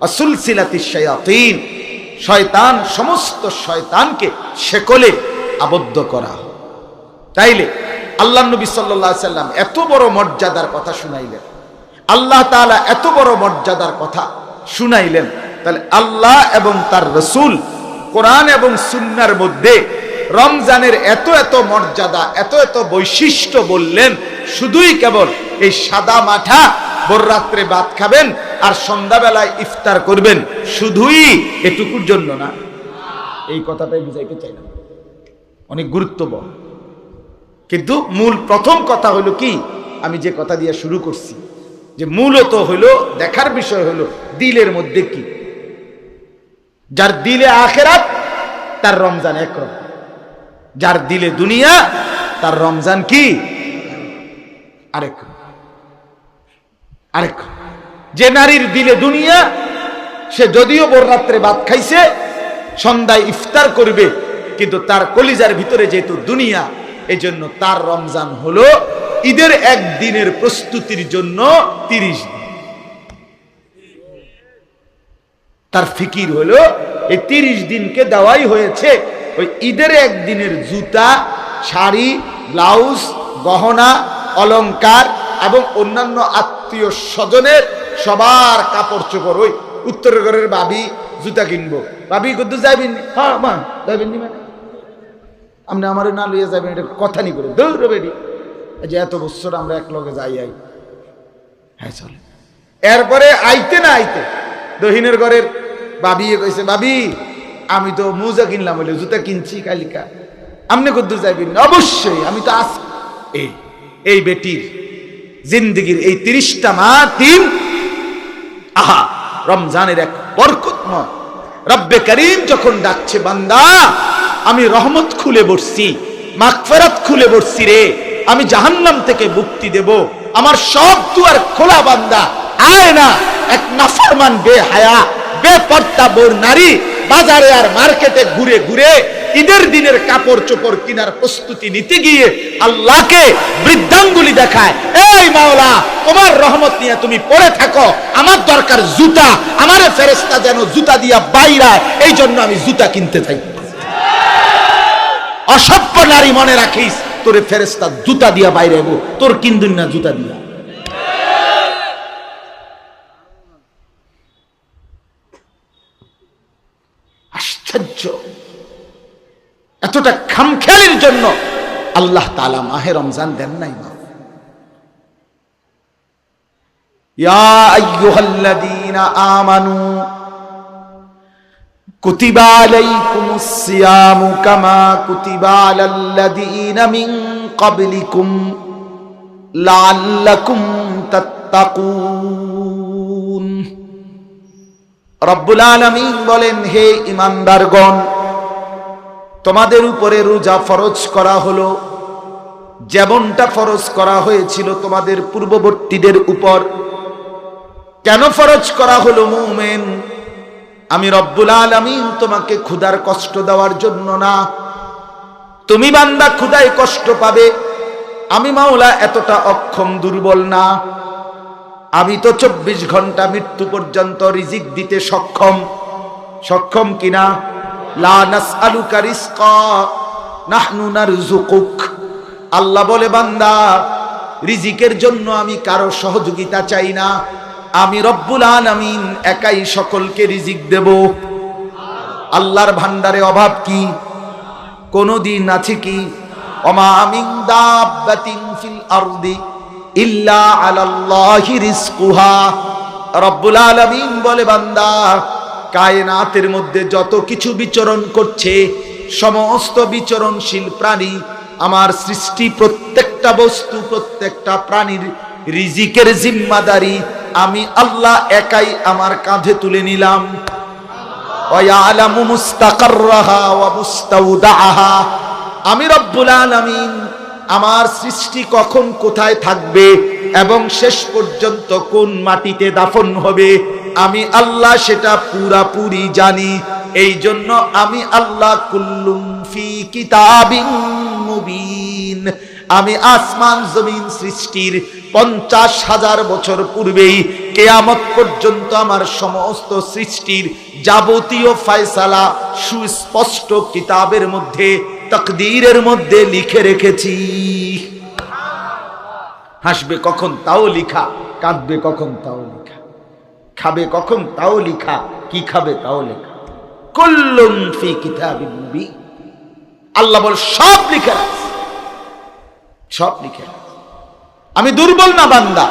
আসুলসিলাতিশ শায়াতিন, শয়তান, সমস্ত শয়তানকে শেকলে আবদ্ধ করা হয়। তাইলে আল্লাহর নবী সাল্লাল্লাহু আলাইহি ওয়াসাল্লাম এত বড় মর্যাদার কথা শুনাইলেন, আল্লাহ তাআলা এত বড় মর্যাদার কথা শুনাইলেন, তাহলে আল্লাহ এবং তার রাসূল কোরআন এবং সুন্নাহর মধ্যে রমজানের এত এত মর্যাদা, এত এত বৈশিষ্ট্য বললেন, শুধুই কেবল এই সাদা মাঠা ভোর রাত্রে ভাত খাবেন আর সন্ধ্যাবেলায় ইফতার করবেন, শুধুই এটুকুর জন্য না। এই কথাটাই বুঝাইতে চাইলাম, অনেক গুরুত্বপূর্ণ। কিন্তু মূল প্রথম কথা হলো কি, আমি যে কথা দিয়ে শুরু করছি, যে মূলত হলো দেখার বিষয় হলো দিলের মধ্যে কি। যার দিলে আখিরাত তার রমজান একরকম, যার দিলে দুনিয়া তার রমজান কি আরেক আরেক। যে নারীর দিলে দুনিয়া, সে যদিও ভোর রাত্রে ভাত খাইছে, সন্ধ্যায় ইফতার করবে, কিন্তু তার কলিজার ভিতরে যেহেতু দুনিয়া, এই জন্য তার রমজান হলো ঈদের একদিনের প্রস্তুতির জন্য 30 দিন। তার ফিকির হলো এই 30 দিনকে দেওয়াই হয়েছে ওই ঈদের একদিনের জুতা, শাড়ি, ব্লাউজ, গহনা, অলংকার এবং অন্যান্য আত্মীয় স্বজনের সবার কাপড় চোপড়। ওই উত্তরের ঘরের ভাবি জুতা কিনবো, ভাবি কদ্দু যাইবেন? হ্যাঁ মা যাইবেন নি, মানে আপনি আমার না লইয়া যাবেন, এটা কথা নি করে দৌড় বেরি, যে এত বছর আমরা এক লগে যাই আই। হ্যাঁ চলে। এরপরে আইতে না আইতে দহিনের ঘরের ভাবি কইছে, ভাবি আমি তো মোজা কিনলাম, বলে জুতা কিনছি কালিকা, আপনি কদ্দুর যাইবেন? অবশ্যই, আমি তো আস। এই বেটির জিন্দেগির এই 30টা দিন, আহা রমজানের এক বরকতময়। রব্বে করিম যখন ডাকছে, বান্দা আমি রহমত খুলে বসছি, মাগফিরাত খুলে বসছি রে, আমি জাহান্নাম থেকে মুক্তি দেব, আমার সব দুয়ার খোলা, বান্দা আয় না। এক নাফরমান বেহায়া বেপর্দা বোর নারী বাজারে আর মার্কেটে ঘুরে ঘুরে ঈদের দিনের কাপড় চোপড় কেনার প্রস্তুতি নিতে গিয়ে আল্লাহকে বৃদ্ধাঙ্গুলি দেখায়, এই মাওলা তোমার রহমত নিয়ে তুমি পড়ে থাকো, আমার দরকার জুতা, আমারে ফেরেশতা যেন জুতা দিয়া বাইরায়, এই জন্য আমি জুতা কিনতে থাকি। অসভ্য নারী, মনে রাখিস তোরে ফেরেশতা জুতা দিয়া বাইরে গো, তোর কিনদিন না জুতা দিয়া। আশ্চর্য, এতটা খামখেয়ালির জন্য আল্লাহ তাআলা মাহে রমজান দেন নাই। ইয়া আইয়ুহাল্লাযীনা আমানু কুতিবা আলাইকুমুস সিয়ামু কামা কুতিবা আলাল্লাযীনা মিন ক্বাবলিকুম লাআল্লাকুম তাত্তাকুন। রব্বুল আলামিন বলেন, হে ঈমানদারগণ, তোমাদের উপরে রোজা ফরজ করা হলো যেমনটা ফরজ করা হয়েছিল তোমাদের পূর্ববর্তীদের উপর। কেন ফরজ করা হলো মুমিন? আমি রব্বুল আলামিন তোমাকে ক্ষুধার কষ্ট দেওয়ার জন্য না। তুমি বান্দা ক্ষুধায় কষ্ট পাবে, আমি মাওলা এতটা অক্ষম দুর্বল না। আমি তো 24 ঘন্টা মৃত্যু পর্যন্ত রিজিক দিতে সক্ষম কিনা? লা নাসআলুকা রিজকা নাহনু নারযুকুক। আল্লাহ বলে, বান্দা রিজিকের জন্য আমি কারো সহযোগিতা চাই না, আমি রব্বুল আলামিন একাই সকলকে রিজিক দেব। আল্লাহর ভান্ডারে অভাব কি কোনদিন আছে কি? ওমা মিন দাব্বাতিন ফিল আরদি ইল্লা আলাল্লাহি রিজকুহা। রব্বুল আলামিন বলে, বান্দা কায়নাতের মধ্যে যত কিছু বিচরণ করছে, সমস্ত বিচরণশীল প্রাণী আমার সৃষ্টি, প্রত্যেকটা বস্তু, প্রত্যেকটা প্রাণীর রিজিকের জিম্মাদারি আমি আল্লাহ একাই আমার কাঁধে তুলে নিলাম। ওয়া ইয়ালামু মুস্তাকাররাহা ওয়া মুস্তাওদাআহা। আমি রব্বুল আলামিন আমার সৃষ্টি কখন কোথায় থাকবে এবং শেষ পর্যন্ত কোন মাটিতে দাফন হবে, আমি আল্লাহ সেটা পুরাপুরি জানি। এই জন্য আমি আল্লাহ কুল্লুম ফি কিতাবিন মুবিন, আমি আসমান জমিন সৃষ্টির 50,000 বছর পূর্বেই কিয়ামত পর্যন্ত আমার সমস্ত সৃষ্টির যাবতীয় ফয়সালা সুস্পষ্ট কিতাবের মধ্যে, তাকদীরের মধ্যে লিখে রেখেছি। হাসবে কখন তাও লিখা, কাঁদবে কখন তাও লিখা, খাবে কখন তাও লিখা, কি খাবে তাও লেখা। কুল্লুন ফি কিতাবিন মুবিন। আল্লাহ বল, সব লিখে রাখছি, সব লিখে রাখছি। আমি দুর্বল না বান্দা,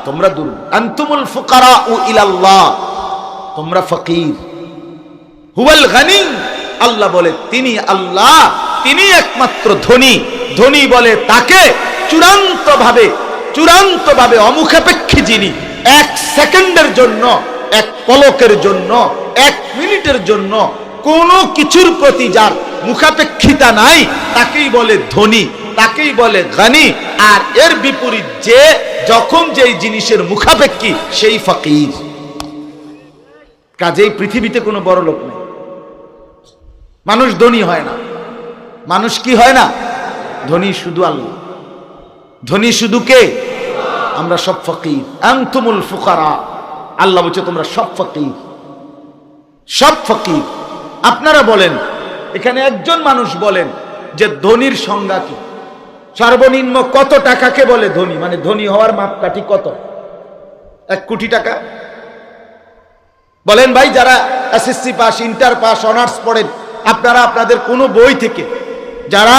তোমরা দুর্বল। আনতুমুল ফুকারাউ ইলাল্লাহ, তোমরা ফকির। হুয়াল গানি, আল্লাহ বলে তিনি আল্লাহ, তিনি একমাত্র ধনী। ধনী বলে তাকে চূড়ান্ত ভাবে অমুখাপেক্ষী যিনি, 1 সেকেন্ডের জন্য, 1 পলকের জন্য, 1 মিনিটের জন্য কোনো কিছুর প্রতি যার মুখাপেক্ষিতা নাই, তাকেই বলে ধনী, তাকেই বলে গানি। আর এর বিপরীত যে যখন যেই জিনিসের মুখাপেক্ষী, সেই ফকির। কাজেই পৃথিবীতে কোনো বড় লোক নেই। মানুষ ধনী হয় না। মানুষ কি হয় না? ধনী শুধু আল্লাহ। ধনী শুধু কে? আমরা সব ফকির। আনতুমুল ফুকারা, আল্লাহ বলছে তোমরা সব ফকির, সব ফকির। আপনারা বলেন, এখানে একজন মানুষ বলেন যে ধনীর সংজ্ঞা কি? সর্বনিম্ন কত টাকাকে বলে ধনী? মানে ধনী হওয়ার মাপকাঠি কত? 1 কোটি টাকা? বলেন ভাই, যারা SSC pass, inter pass, honours পড়েন, আপনারা আপনাদের কোনো বই থেকে, যারা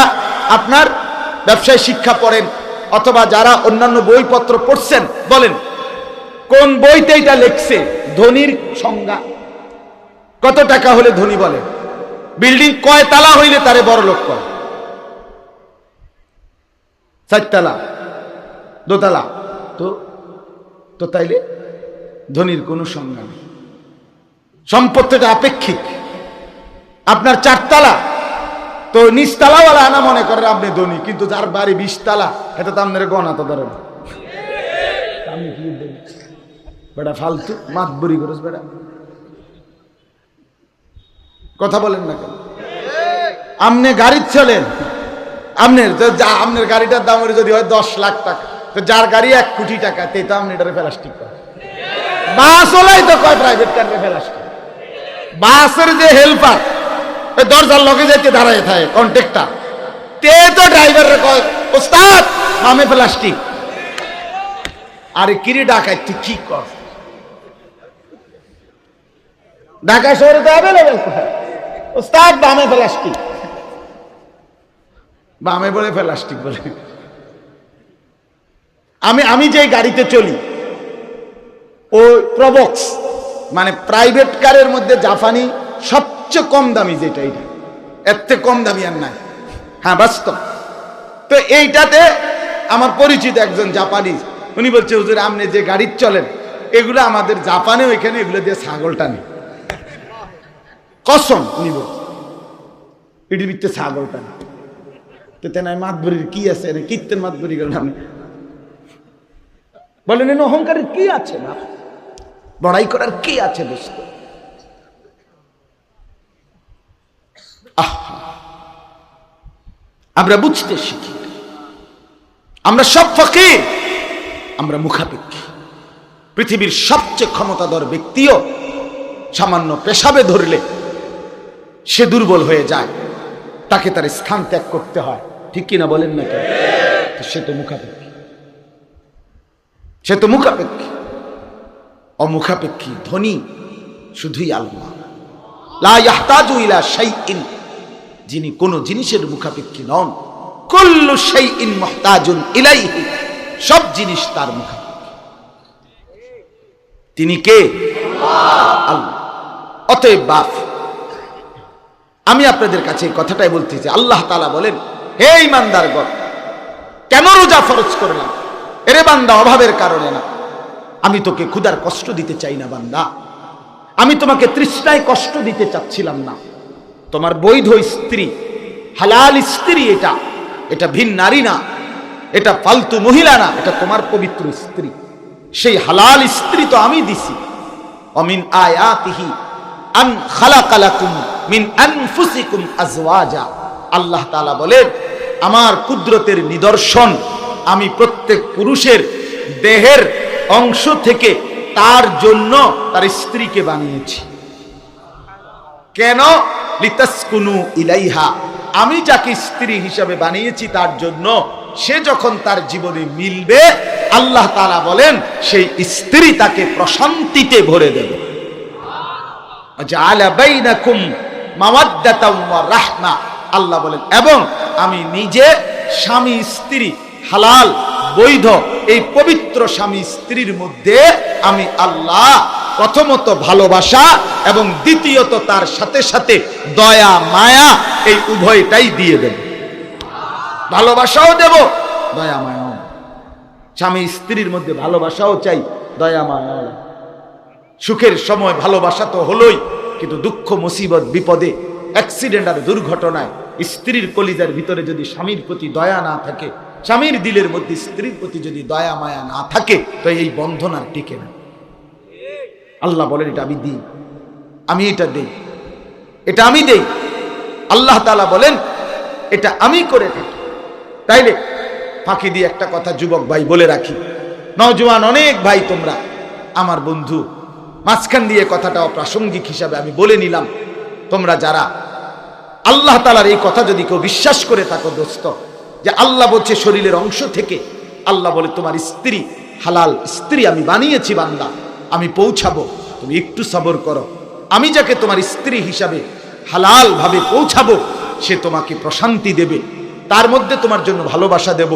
আপনার ব্যবসায় শিক্ষা পড়েন অথবা যারা অন্যান্য বইপত্র পড়ছেন, বলেন কোন বইতে এটা লেখছে ধনীর সংজ্ঞা? কত টাকা হলে ধনী বলে? বিল্ডিং কয় তালা হইলে তারে বড় লোক করে? 4 তালা, 2 তালা? তো তাইলে ধনীর কোনো সংজ্ঞা নেই। সম্পত্তিটা আপেক্ষিক। আপনার 4 তালা, তো নিচতলাওয়ালা আনা মনে করে আপনি ধনী, কিন্তু যার বাড়ি 20 তালা, এটা তো আপনার গণা তো ধরে না। বেটা ফালতু মাতবরি করিস বেটা, কথা বলেন না কেন? আপনি গাড়ি চলেন, আপনার গাড়িটার দাম যদি হয় 10 লাখ টাকা, তো যার গাড়ি 1 কোটি টাকা, তে তো আপনি এটারে প্লাস্টিক করেন। বাস ওলাই তো কয় প্রাইভেট কারে প্লাস্টিক। বাসের যে হেল্পার দরজার লগে যাইতে দাঁড়ায় থাকে কন্ট্রাক্টর, তে তো ড্রাইভারের কয় ওস্তাদ বামে প্লাস্টিক। আরে কিরে ঢাকায় তুই কি কর? ঢাকা শহরে তো অ্যাভেলেবেল কোথায়? ওস্তাদ বামে প্লাস্টিক, বামে বলে প্লাস্টিক বলে। আমি যে গাড়িতে চলি ও প্রবক্স, মানে প্রাইভেট কারের মধ্যে জাপানি সবচেয়ে কম দামি যেটা, এটা এর থেকে কম দামি আর নাই। হ্যাঁ বাস্তব। তো এইটাতে আমার পরিচিত একজন জাপানি, উনি বলছে হুজুর আপনি যে গাড়ি চলেন এগুলো আমাদের জাপানে ওইখানে এগুলো দিয়ে ছাগলটা নেই। কসম উনি বলছে এটির ভিতরে ছাগলটা নেই। তো তেনাই মাতবরির কি আছে, কীর্তন মাতবরি করেন আপনি বলেন, এনে অহংকারের কি আছে না, বড়াই করার কি আছে দোস্ত? আমরা বুঝতে শিখি, আমরা সব ফকির, আমরা মুখাপেক্ষী। পৃথিবীর সবচেয়ে ক্ষমতাধর ব্যক্তিও সামান্য পেশাবে ধরলে সে দুর্বল হয়ে যায়, তাকে তার স্থান ত্যাগ করতে হয়, ঠিক কিনা বলেন না কেন? সে তো মুখাপেক্ষী, সে তো মুখাপেক্ষী। অমুখাপেক্ষী ধনী শুধুই আল্লাহ। লা ইয়াহতাজু ইলা শাইইন, যিনি কোন জিনিসের মুখাপেক্ষী নন। কুল্লু শাইইন মুহতাজুন ইলাইহি, সব জিনিস তার মুখাপেক্ষী। তিনি কে? আল্লাহ। অতএব বাপ, আমি আপনাদের কাছে এই কথাটাই বলতে চাই। আল্লাহ তাআলা বলেন, হে ঈমানদারগণ, কেন রোজা ফরজ করলাম? এরে বান্দা, অভাবের কারণে না। আমি তোকে ক্ষুধার কষ্ট দিতে চাই না বান্দা, আমি তোমাকে তৃষ্ণায় কষ্ট দিতে চাচ্ছিলাম না। তোমার বৈধ স্ত্রী, হালাল স্ত্রী, এটা ভিন নারী না, এটা ফালতু মহিলা না, এটা তোমার পবিত্র স্ত্রী। সেই হালাল স্ত্রী তো আমি দিছি। অমিন আয়াতিহি আন খালাকা লাকুম মিন আনফুসিকুম আজওয়াজা, আল্লাহ তাআলা বলেন, আমার কুদরতের নিদর্শন, আমি প্রত্যেক পুরুষের দেহের অংশ থেকে তার জন্য তার স্ত্রীকে বানিয়েছি। কেন? লিতাসকুনু ইলাইহা, আমি যাকে স্ত্রী হিসাবে বানিয়েছি তার জন্য সে যখন তার জীবনে মিলবে, আল্লাহ তাআলা বলেন সেই স্ত্রী তাকে প্রশান্তিতে ভরে দেবে। জাআলা বাইনাকুম মাওয়াদ্দাতাও ওয়া রাহমা, আল্লাহ বলেন, এবং আমি নিজে স্বামী স্ত্রী, হালাল বৈধ এই পবিত্র স্বামী স্ত্রীর মধ্যে আমি আল্লাহ প্রথমত ভালোবাসা এবং দ্বিতীয়ত তার সাথে সাথে দয়া মায়া, এই উভয়টাই দিয়ে দেব। ভালোবাসাও দেব, দয়া মায়াও। স্বামী স্ত্রীর মধ্যে ভালোবাসাও চাই, দয়া মায়াও। সুখের সময় ভালোবাসা তো হলোই, কিন্তু দুঃখ মুসিবত বিপদে অ্যাক্সিডেন্ট আর দুর্ঘটনায় স্ত্রীর কলিজার ভিতরে যদি স্বামীর প্রতি দয়া না থাকে, স্বামীর দিলের মধ্যে স্ত্রীর প্রতি যদি দয়া মায়া না থাকে, তো এই বন্ধন আর টিকে না। আল্লাহ বলেন, এটা আমি দিই, আমি এটা দেই, এটা আমি দেই। আল্লাহ তাআলা বলেন, এটা আমি করে থাকি। তাইলে ফাঁকি দিয়ে একটা কথা যুবক ভাই বলে রাখি, নওজোয়ান অনেক ভাই তোমরা আমার বন্ধু, মাঝখান দিয়ে কথাটা অপ্রাসঙ্গিক হিসাবে আমি বলে নিলাম। তোমরা যারা আল্লাহ তাআলার এই কথা যদি কেউ বিশ্বাস করে থাকো দোস্ত, যে আল্লাহ বলছে শরীরের অংশ থেকে, আল্লাহ বলে তোমার স্ত্রী হালাল স্ত্রী আমি বানিয়েছি বান্দা, আমি পৌঁছাবো, তুমি একটু সবর করো। আমি যাকে তোমার স্ত্রী হিসাবে হালাল ভাবে পৌঁছাবো, সে তোমাকে প্রশান্তি দেবে, তার মধ্যে তোমার জন্য ভালোবাসা দেব,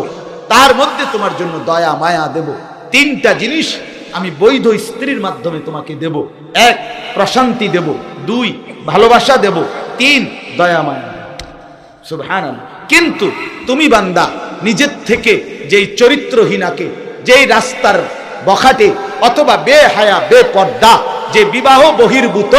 তার মধ্যে তোমার জন্য দয়া মায়া দেব। 3টা জিনিস আমি বৈধ স্ত্রীর মাধ্যমে তোমাকে দেব। 1 প্রশান্তি দেব, 2 ভালোবাসা দেব, 3 দয়া মায়া। সুবহানাল্লাহ। কিন্তু তুমি বান্দা নিজের থেকে যেই চরিত্রহীনাকে, যেই রাস্তার বখাটে অথবা বেহায়া বেপর্দা যে বিবাহ বহির্ভূত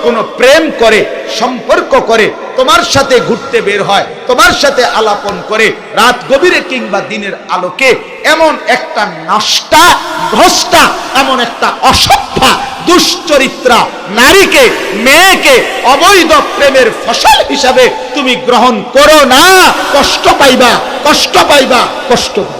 কোন প্রেম করে, সম্পর্ক করে, তোমার সাথে ঘুরতে বের হয়, তোমার সাথে আলাপন করে রাত গভীরে কিংবা দিনের আলোকে, এমন একটা নষ্টা ভ্রষ্টা, এমন একটা অসভ্যা দুশ্চরিত্রা নারীকে, মেয়েকে অবৈধ প্রেমের ফসল হিসাবে তুমি গ্রহণ করো না। কষ্ট পাইবা, কষ্ট পাইবা, কষ্ট পাইবা।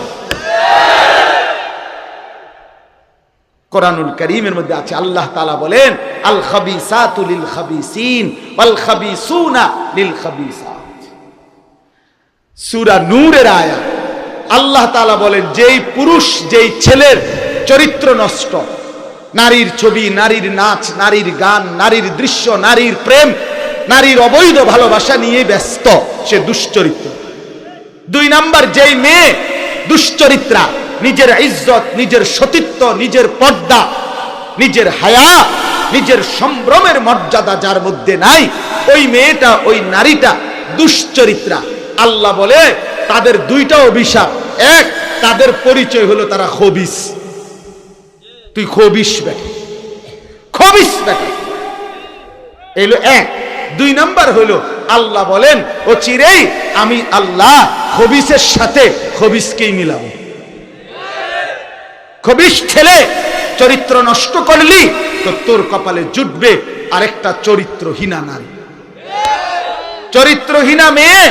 কোরআনুল কারীমের মধ্যে আছে, আল্লাহ তাআলা বলেন আল খাবিসাতু লিল খাবিসিন ওয়াল খাবিসুনা লিল খাবিসাত। সূরা নূরের আয়াত। আল্লাহ তাআলা বলেন যেই পুরুষ, যেই ছেলের চরিত্র নষ্ট, নারীর ছবি, নারীর নাচ, নারীর গান, নারীর দৃশ্য, নারীর প্রেম, নারীর অবৈধ ভালোবাসা নিয়ে ব্যস্ত, সে দুশ্চরিত্র। 2 নাম্বার, যেই মেয়ে দুশ্চরিত্রা, নিজের ইজ্জত, নিজের সতীত্ব, নিজের পর্দা, নিজের হায়া, নিজের সম্ভ্রমের মর্যাদা যার মধ্যে নাই, ওই মেয়েটা, ওই নারীটা দুশ্চরিত্রা। আল্লাহ বলে তাদের 2টা অভিশাপ। এক, তাদের পরিচয় হলো তারা খবিস। তুই খবিস বেটা, খবিস বেটা, এলো এক। 2 নাম্বার হলো আল্লাহ বলেন ও চিরেই আমি আল্লাহ খবিসের সাথে খবিসকেই মিলাবো। খবিস ছেলে চরিত্র নষ্ট করলি তো তোর কপালে জুটবে আরেকটা চরিত্রহীনা নারী। চরিত্রহীনা মেয়ে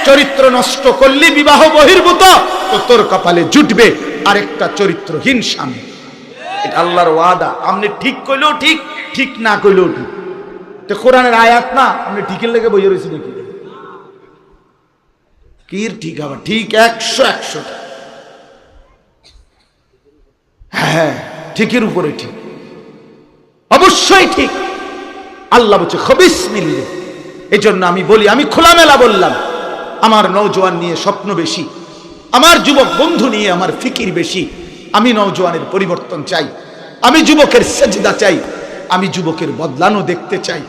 চরিত্র নষ্ট করলি বিবাহ বহির্ভূত, তো তোর কপালে জুটবে আরেকটা চরিত্রহীন স্বামী। এটা আল্লাহর ওয়াদা। আপনি ঠিক কইলেও ঠিক, ঠিক না কইলেও ঠিক। তো কোরআনের আয়াত না, আপনি ঠিকের লেগে বইয়ে রয়েছে নাকি? কি ঠিক আবার ঠিক 100 হ্যাঁ, ঠিকের উপরে ঠিক, অবশ্যই ঠিক। আল্লাহ বলছে খবিস মিললে। এই জন্য আমি বলি, আমি খোলামেলা বললাম, আমার নওজোয়ান নিয়ে স্বপ্ন বেশি, আমার যুবক বন্ধু নিয়ে আমার ফিকির বেশি। আমি নওজোয়ানের পরিবর্তন চাই, আমি যুবকের সেজদা চাই, আমি যুবকের বদলানো দেখতে চাই,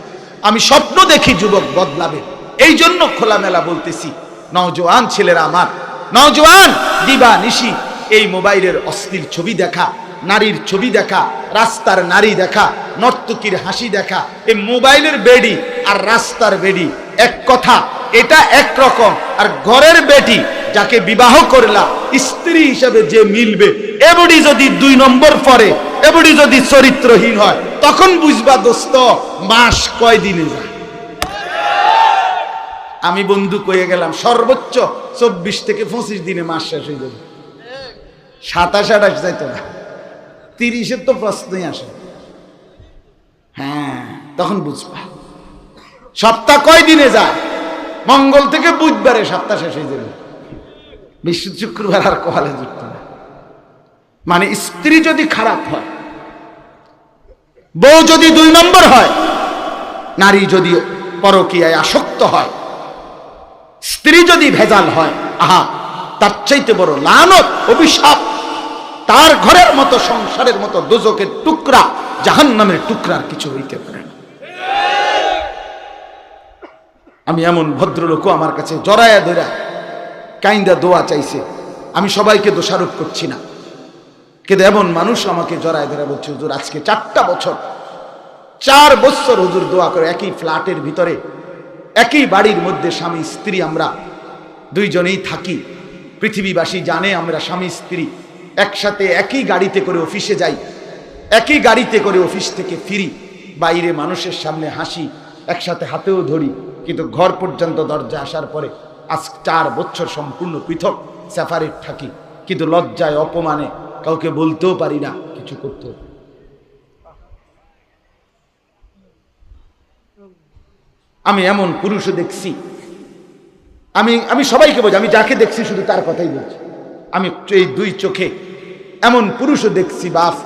আমি স্বপ্ন দেখি যুবক বদলাবে। এই জন্য খোলামেলা বলতেছি, নওজোয়ান ছেলেরা আমার, নওজোয়ান দিবা নিশি এই মোবাইলের অশ্লীল ছবি দেখা, নারীর ছবি দেখা, রাস্তার নারী দেখা, নর্তকীর হাসি দেখা, এই মোবাইলের বেডি আর রাস্তার বেডি এক কথা, এটা একরকম। আর ঘরের বেটি যাকে বিবাহ করলা স্ত্রী হিসেবে যে মিলবে, এবডি যদি 2 নম্বর পরে, এবডি যদি চরিত্রহীন হয়, তখন বুঝবা দোস্ত মাস কয়দিনে যায়। আমি বন্ধু কয়ে গেলাম সর্বোচ্চ 24 থেকে 25 দিনে মাস শেষ হয়ে যাবে। 27-28 যাইতো না, 30-এর তো প্রশ্নই আসে। হ্যাঁ, তখন বুঝবা সপ্তাহ কয় দিনে যায়। মঙ্গল থেকে বুধবারে সপ্তাহ শেষ হয়ে যাবে, বৃহস্পতি শুক্রবার আর কপালে জুটত না। মানে স্ত্রী যদি খারাপ হয়, বউ যদি 2 নম্বর হয়, নারী যদি পরকীয়ায় আসক্ত হয়, স্ত্রী যদি ভেজাল হয়, আহা, তার চাইতে বড় লানত, অভিশাপ তার ঘরের মতো, সংসারের মতো দোজকের টুকরা, জাহান্নামের টুকরার কিছু হইতে পারে না। আমি এমন ভদ্রলোকও আমার কাছে জড়ায়া ধরা কাইন্দা দোয়া চাইছে। আমি সবাইকে দোষারোপ করছি না, কিন্তু এমন মানুষ আমাকে জড়ায় ধরা বলছে, হুজুর আজকে 4 বছর হুজুর দোয়া করে, একই ফ্ল্যাটের ভিতরে, একই বাড়ির মধ্যে স্বামী স্ত্রী, আমরা 2 জনেই থাকি। পৃথিবীবাসী জানে আমরা স্বামী স্ত্রী একসাথে একই গাড়িতে করে অফিসে যাই, একই গাড়িতে করে অফিস থেকে ফিরি, বাইরে মানুষের সামনে হাসি, একসাথে হাতেও ধরি, কিন্তু ঘর পর্যন্ত দরজা আসার পরে আজ 4 বছর সম্পূর্ণ পৃথক সেপারেট থাকি। কিন্তু লজ্জায় অপমানে কাউকে বলতেও পারি না, কিছু করতেও। আমি এমন পুরুষও দেখছি, আমি সবাইকে বলছি, আমি যাকে দেখছি শুধু তার কথাই বলছি। আমি এই 2 চোখে এমন পুরুষও দেখছি, বাপ,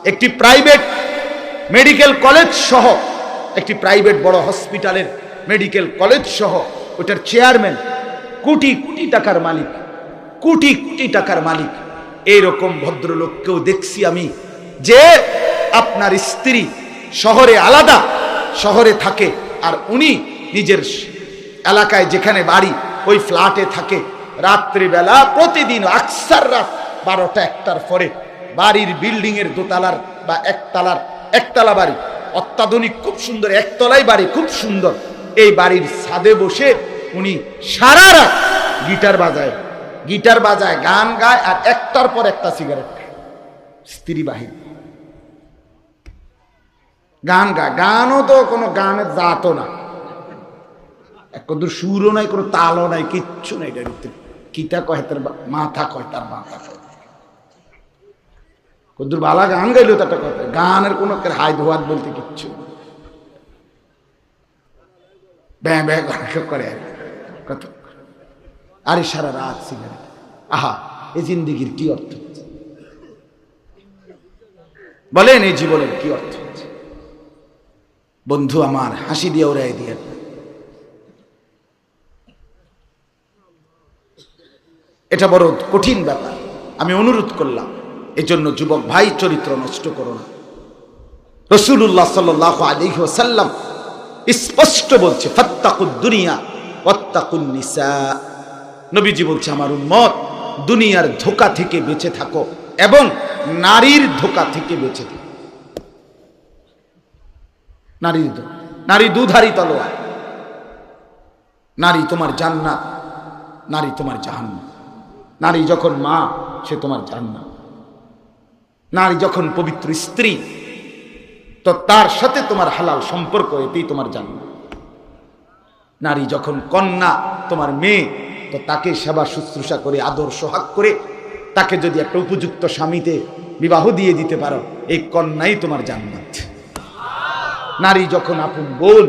একটি প্রাইভেট মেডিকেল কলেজ সহ, একটি প্রাইভেট বড় হসপিটালের মেডিকেল কলেজ সহ ওটার চেয়ারম্যান, কোটি কোটি টাকার মালিক, কোটি কোটি টাকার মালিক। এইরকম ভদ্রলোককেও দেখছি আমি, যে আপনার স্ত্রী শহরে আলাদা, শহরে থাকে, আর উনি নিজের এলাকায় যেখানে বাড়ি ওই ফ্ল্যাটে থাকে। রাত্রিবেলা প্রতিদিন আকসার রাত 12টা 1টার পরে বাড়ির বিল্ডিং এর দোতলার বা একতলা বাড়ি, অত্যাধুনিক খুব সুন্দর একতলাই বাড়ি, খুব সুন্দর। এই বাড়ির ছাদে বসে উনি সারা রাত গিটার বাজায় গান গায়, আর একটার পর একটা সিগারেট খায়। স্ত্রী বাহির গান গায়, গানও তো কোনো গানের জাতও না, একদম সুরও নাই, কোনো তালও নাই, কিচ্ছু নাই। কিটা কয় তার মাথা কয়, তার মাথা কয় কদ্দুর বালা গান গাইলো তো একটা কথা, গানের কোনো হাই ধোয়াত বলতে কিচ্ছু ব্যাঁ ব্যাঁ করে কত, আরে সারা রাত সিগারেট। আহা, এই জিন্দিগির কি অর্থ বলেন? এই জীবনের কি অর্থ? বন্ধু আমার, হাসি দিয়ে ওরাই দিয়ে, এটা বড় কঠিন ব্যাপার। আমি অনুরোধ করলাম, এজন্য যুবক ভাই, চরিত্র নষ্ট করো না। রাসূলুল্লাহ সাল্লাল্লাহু আলাইহি ওয়াসাল্লাম স্পষ্ট বলছে, ফাত্তাকুদ দুনিয়া ওয়াত্তাকুন নিসা। নবীজি বলছে, আমার উম্মত দুনিয়ার ধোঁকা থেকে বেঁচে থাকো এবং নারীর ধোঁকা থেকে বেঁচে থাকো। নারী দুধারী তলোয়ার। নারী তোমার জান্নাত, নারী তোমার জাহান্নাম। নারী যখন মা, সে তোমার জান্নাত। নারী যখন পবিত্র স্ত্রী, তো তার সাথে তোমার হালাল সম্পর্ক, এতেই তোমার জান্নাত। নারী যখন কন্যা, তোমার মেয়ে, তো তাকে সেবা শুশ্রূষা করে, আদর সোহাগ করে, তাকে যদি একটা উপযুক্ত স্বামীতে বিবাহ দিয়ে দিতে পারো, এই কন্যাই তোমার জান্নাত। নারী যখন আপন বোন,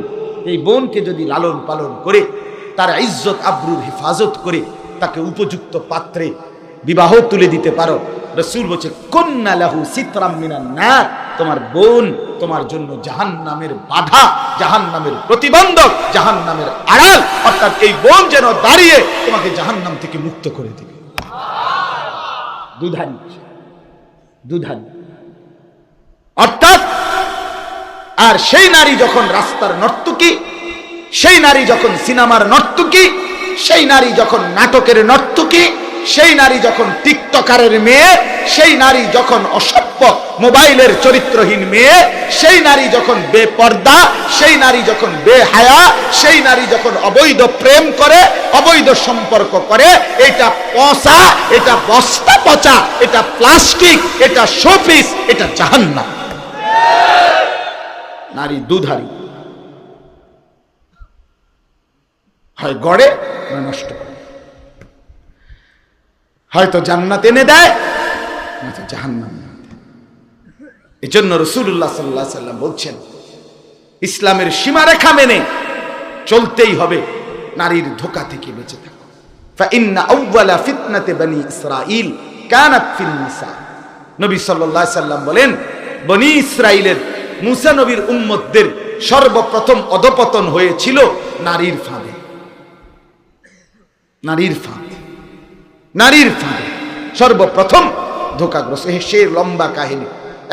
এই বোনকে যদি লালন পালন করে, তার ইজ্জত আবরুর হেফাজত করে, তাকে উপযুক্ত পাত্রে বিবাহ তুলে দিতে পারো, রাসূল বলছে, কুন্না লাহু সিতরাম মিনান নার। তোমার বোন তোমার জন্য জাহান্নামের বাধা, জাহান্নামের প্রতিবন্ধক, জাহান্নামের আড়াল। অর্থাৎ এই বোন যেন দাঁড়িয়ে তোমাকে জাহান্নাম থেকে মুক্ত করে দেবে। দুধারী। অর্থাৎ আর সেই নারী যখন রাস্তার নর্তকী, সেই নারী যখন সিনেমার নর্তকী, সেই নারী যখন নাটকের নর্তকী, সেই নারী যখন টিকটকারের মেয়ে, সেই নারী যখন অসভ্য মোবাইলের চরিত্রহীন মেয়ে, সেই নারী যখন বেপর্দা, সেই নারী যখন বেহায়া, সেই নারী যখন অবৈধ প্রেম করে, অবৈধ সম্পর্ক করে, এটা পচা, এটা বস্তা পচা, এটা প্লাস্টিক, এটা শোপিস, এটা জাহান্নাম। নারী দুধারী, হয় গড়ে না নষ্ট করে, হয়তো জান্নাত এনে দেয়, নয়তো জাহান্নাম। এই জন্য রাসূলুল্লাহ সাল্লাল্লাহু আলাইহি ওয়াসাল্লাম বলছেন, ইসলামের সীমারেখা মেনে চলতেই হবে, নারীর ধোঁকা থেকে বেঁচে থাকো। ফাইন্না আউওয়ালা ফিতনাতি বনি ইসরাঈল কানাত ফিন নিসা। নবী সাল্লাল্লাহু আলাইহি ওয়াসাল্লাম বলেন, বনি ইসরাইলের মুসা নবীর উম্মতদের সর্বপ্রথম অধপতন হয়েছিল নারীর ফাঁদে। নারীর ফাঁদে সর্বপ্রথম ধোঁকাগ্রস্ত। সে লম্বা কাহিনী,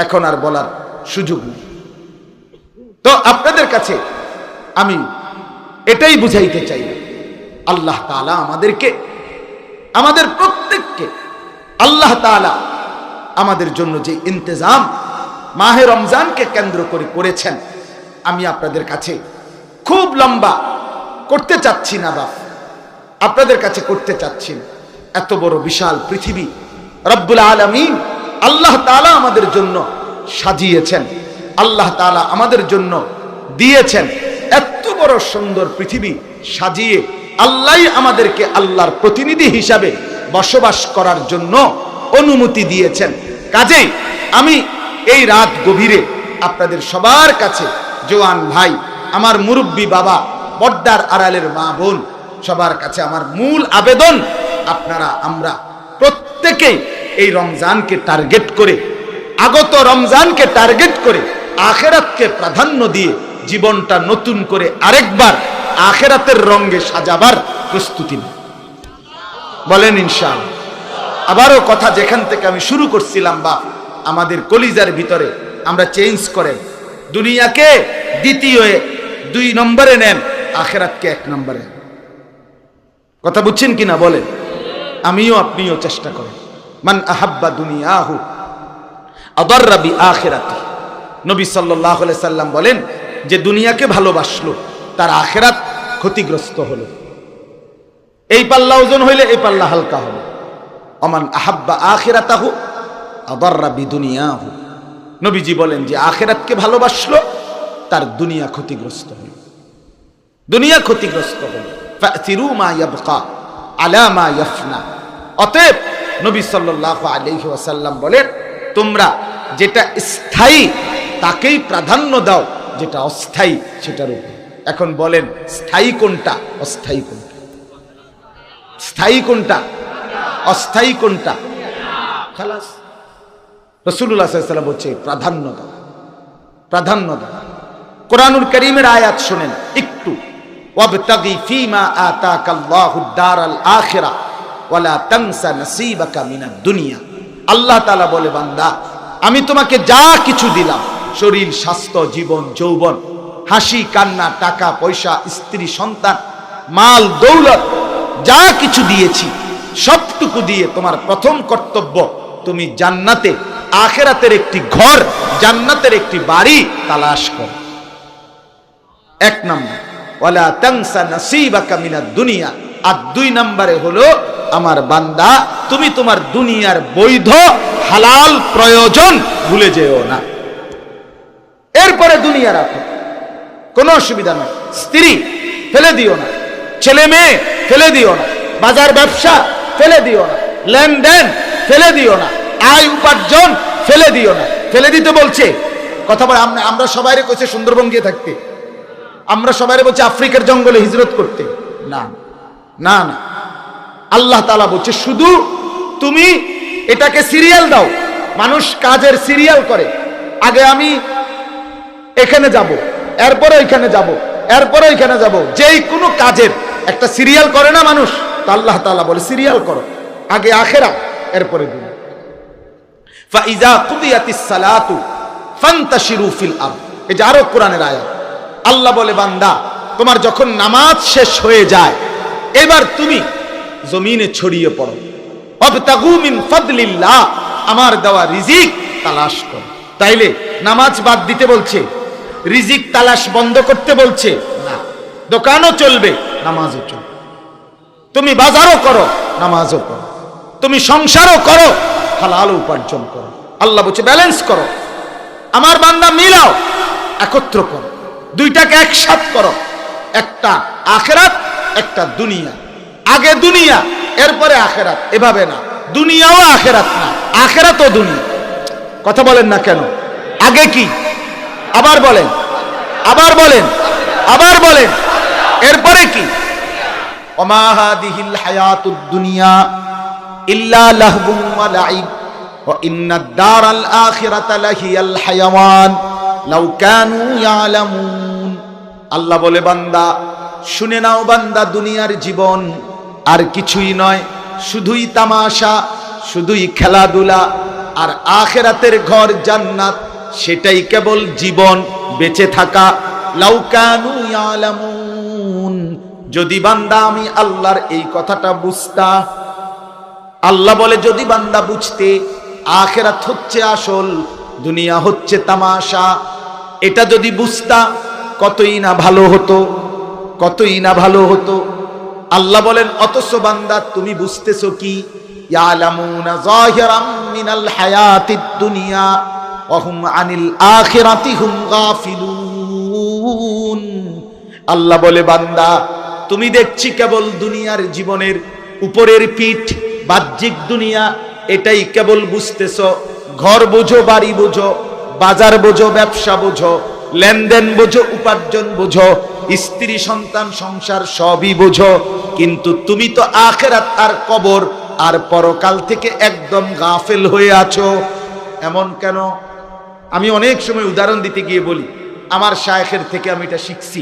এখন আর বলার সুযোগ নেই। তো আপনাদের কাছে আমি এটাই বুঝাইতে চাই, আল্লাহ তাআলা আমাদেরকে, আমাদের প্রত্যেককে আল্লাহ তাআলা আমাদের জন্য যে ইন্তজাম মাহে রমজানকে কেন্দ্র করে করেছেন, আমি আপনাদের কাছে খুব লম্বা করতে চাচ্ছি না, বাপ আপনাদের কাছে করতে চাচ্ছি না। এত বড় বিশাল পৃথিবী রব্বুল আলামিন আল্লাহ তাআলা আমাদের জন্য সাজিয়েছেন, আল্লাহ তাআলা আমাদের জন্য দিয়েছেন। এত বড় সুন্দর পৃথিবী সাজিয়ে আল্লাহই আমাদেরকে আল্লাহর প্রতিনিধি হিসাবে বসবাস করার জন্য অনুমতি দিয়েছেন। কাজেই আমি এই রাত গভীরে আপনাদের সবার কাছে, জওয়ান ভাই, আমার মুরব্বী বাবা, পর্দার আড়ালের মা বোন, সবার কাছে আমার মূল আবেদন, আপনারা আমরা প্রত্যেকেই এই রমজানকে টার্গেট করে, আগত রমজানকে টার্গেট করে, আখিরাতকে প্রাধান্য দিয়ে জীবনটা নতুন করে আরেকবার আখিরাতের রঙে সাজাবার প্রস্তুতি নিন। বলেন ইনশাআল্লাহ। আবারও কথা যেখান থেকে আমি শুরু করছিলাম, বা আমাদের কলিজার ভিতরে আমরা চেঞ্জ করেন, দুনিয়াকে দ্বিতীয় 2 নম্বরে নেন, আখিরাতকে 1 নম্বরে। কথা বুঝছেন কিনা বলেন? আমিও আপনিও চেষ্টা করেন। মান আহাব্বা দুনিয়াহু আদাররা বিআখিরাতি। নবী সাল্লাল্লাহু আলাইহি সাল্লাম বলেন যে দুনিয়াকে ভালোবাসলো তার আখিরাত ক্ষতিগ্রস্ত হলো। এই পাল্লা ওজন হইলে এই পাল্লা হালকা হবে। ওমান আহাব্বা আখিরাতাহু আদাররা বিদুনিয়াহু। নবীজি বলেন যে আখিরাতকে ভালোবাসলো তার দুনিয়া ক্ষতিগ্রস্ত হলো, দুনিয়া ক্ষতিগ্রস্ত হলো। ফাতিরু মা ইয়াবকা আলা মা ইয়াফনা। অতএব নবী সাল্লাল্লাহু আলাইহি ওয়াসাল্লাম বলেন তোমরা যেটা স্থায়ী তাকেই প্রাধান্য দাও, যেটা অস্থায়ী সেটার উপর। এখন বলেন স্থায়ী কোনটা, অস্থায়ী কোনটা? স্থায়ী কোনটা, অস্থায়ী কোনটা? খালাস। রাসূলুল্লাহ সাল্লাল্লাহু আলাইহি ওয়াসাল্লাম বলছে প্রাধান্য দাও, প্রাধান্য দাও। কোরআনুল কারীমের আয়াত শুনেন একটু। ওয়াবতাগি ফীমা আতাকাল্লাহুদ দারাল আখিরা ওয়ালা তানসা নসীবাকা মিনাদ দুনিয়া। আল্লাহ তাআলা বলে বান্দা আমি তোমাকে যা কিছু দিলাম, শরীর, স্বাস্থ্য, জীবন, যৌবন, হাসি কান্না, টাকা পয়সা, স্ত্রী সন্তান, মাল দৌলত, যা কিছু দিয়েছি সবটুকু দিয়ে তোমার প্রথম কর্তব্য তুমি জান্নাতে, আখিরাতের একটি ঘর, জান্নাতের একটি বাড়ি তালাশ করো। এক নম্বর ওয়ালা তানসা নসীবাকা মিনাদ দুনিয়া। আর দুই নম্বরে হলো আমার বান্দা তুমি তোমার দুনিয়ার বৈধ হালাল প্রয়োজন ভুলে যেও না। এরপরে দুনিয়া রাখো, কোনো অসুবিধা নেই। স্ত্রী ফেলে দিও না, ছেলে মেয়ে ফেলে দিও না, বাজার ব্যবসা ফেলে দিও না, লেনদেন ফেলে দিও না, আয় উপার্জন ফেলে দিও না। ফেলে দিতে বলছে কথা বলে আমরা সবাইরে কইছে সুন্দরবন গিয়ে থাকতে, আমরা সবাইরে বলছে আফ্রিকার জঙ্গলে হিজরত করতে। না না না, আল্লাহ তাআলা বলছে শুধু তুমি এটাকে সিরিয়াল দাও। মানুষ কাজের সিরিয়াল করে, আগে আমি এখানে যাব, এরপরে ওইখানে যাব, এরপরে ওইখানে যাব। যেই কোনো কাজের একটা সিরিয়াল করে না মানুষ, তা আল্লাহ তাআলা বলে সিরিয়াল করো, আগে আখিরাত এরপরে দুনিয়া। ফাইজা কুদিয়াতিস সালাতু ফান্তাশিরু ফিল আরদ। এই যে আরো কোরআনের আয়াত। আল্লাহ বলে বান্দা তোমার যখন নামাজ শেষ হয়ে যায় এবার তুমি জমিনে ছড়িয়ে পড়ো। ওয়াবতাগু মিন ফাদলিল্লাহ, আমার দেওয়া রিজিক তালাশ করো। তাইলে নামাজ বাদ দিতে বলছে, রিজিক তালাশ বন্ধ করতে বলছে না। দোকানও চলবে, নামাজও চলবে। তুমি বাজারও করো, নামাজও করো। তুমি সংসারও করো, হালাল উপার্জন করো। আল্লাহ বলছে ব্যালেন্স করো। আমার বান্দা মিলাও, একত্র করো, দুইটাকে একসাথ করো। একটা আখিরাত, একটা দুনিয়া। আগে দুনিয়া এরপরে আখিরাত, এভাবে না। দুনিয়াও আখিরাত না, আখিরাতও দুনিয়া। কথা বলেন না কেন? আগে কি, আবার বলেন, আবার বলেন, আবার বলেন, এরপরে কি? ওমা হাদিহিল হায়াতুদ দুনিয়া ইল্লা লাহবুন ওয়া লাইব ওয়া ইন্নাদ দারাল আখিরাতা লাহিয়াল হায়াওয়ান লাউ কানু ইয়ালামুন। আল্লাহ বলে বান্দা শুনে নাও বান্দা, দুনিয়ার জীবন আর কিছুই নয়, শুধুই তামাশা, শুধুই খেলাধুলা। আর আখিরাতের ঘর জান্নাত, সেটাই কেবল জীবন, বেঁচে থাকা। লাউ কানু ইয়ালামুন, যদি বান্দা আমি আল্লাহর এই কথাটা বুঝতা। আল্লাহ বলে যদি বান্দা বুঝতে আখিরাত হচ্ছে আসল, দুনিয়া হচ্ছে তামাশা, এটা যদি বুঝতা কতই না ভালো হতো, কতই না ভালো হতো। আল্লাহ বলেন অথচ বান্দা তুমি বুঝতেছো কি? ইয়ালামুনা যাহিরাম মিনাল হায়াতিদ দুনিয়া ওয়া হুম আনিল আখিরাতি হুম গাফিলুন। আল্লাহ বলে বান্দা তুমি দেখছি কেবল দুনিয়ার জীবনের উপরের পিঠ, বাহ্যিক দুনিয়া, এটাই কেবল বুঝতেছো। ঘর বোঝো, বাড়ি বোঝো, বাজার বোঝো, ব্যবসা বোঝো, লেনদেন বোঝো, উপার্জন বোঝো, স্ত্রী সন্তান সংসার সবই বোঝো, কিন্তু তুমি তো আখিরাত আর কবর আর পরকাল থেকে একদম গাফেল হয়ে আছো। এমন কেন? আমি অনেক সময় উদাহরণ দিতে গিয়ে বলি, আমার শায়েখের থেকে আমি এটা শিখছি।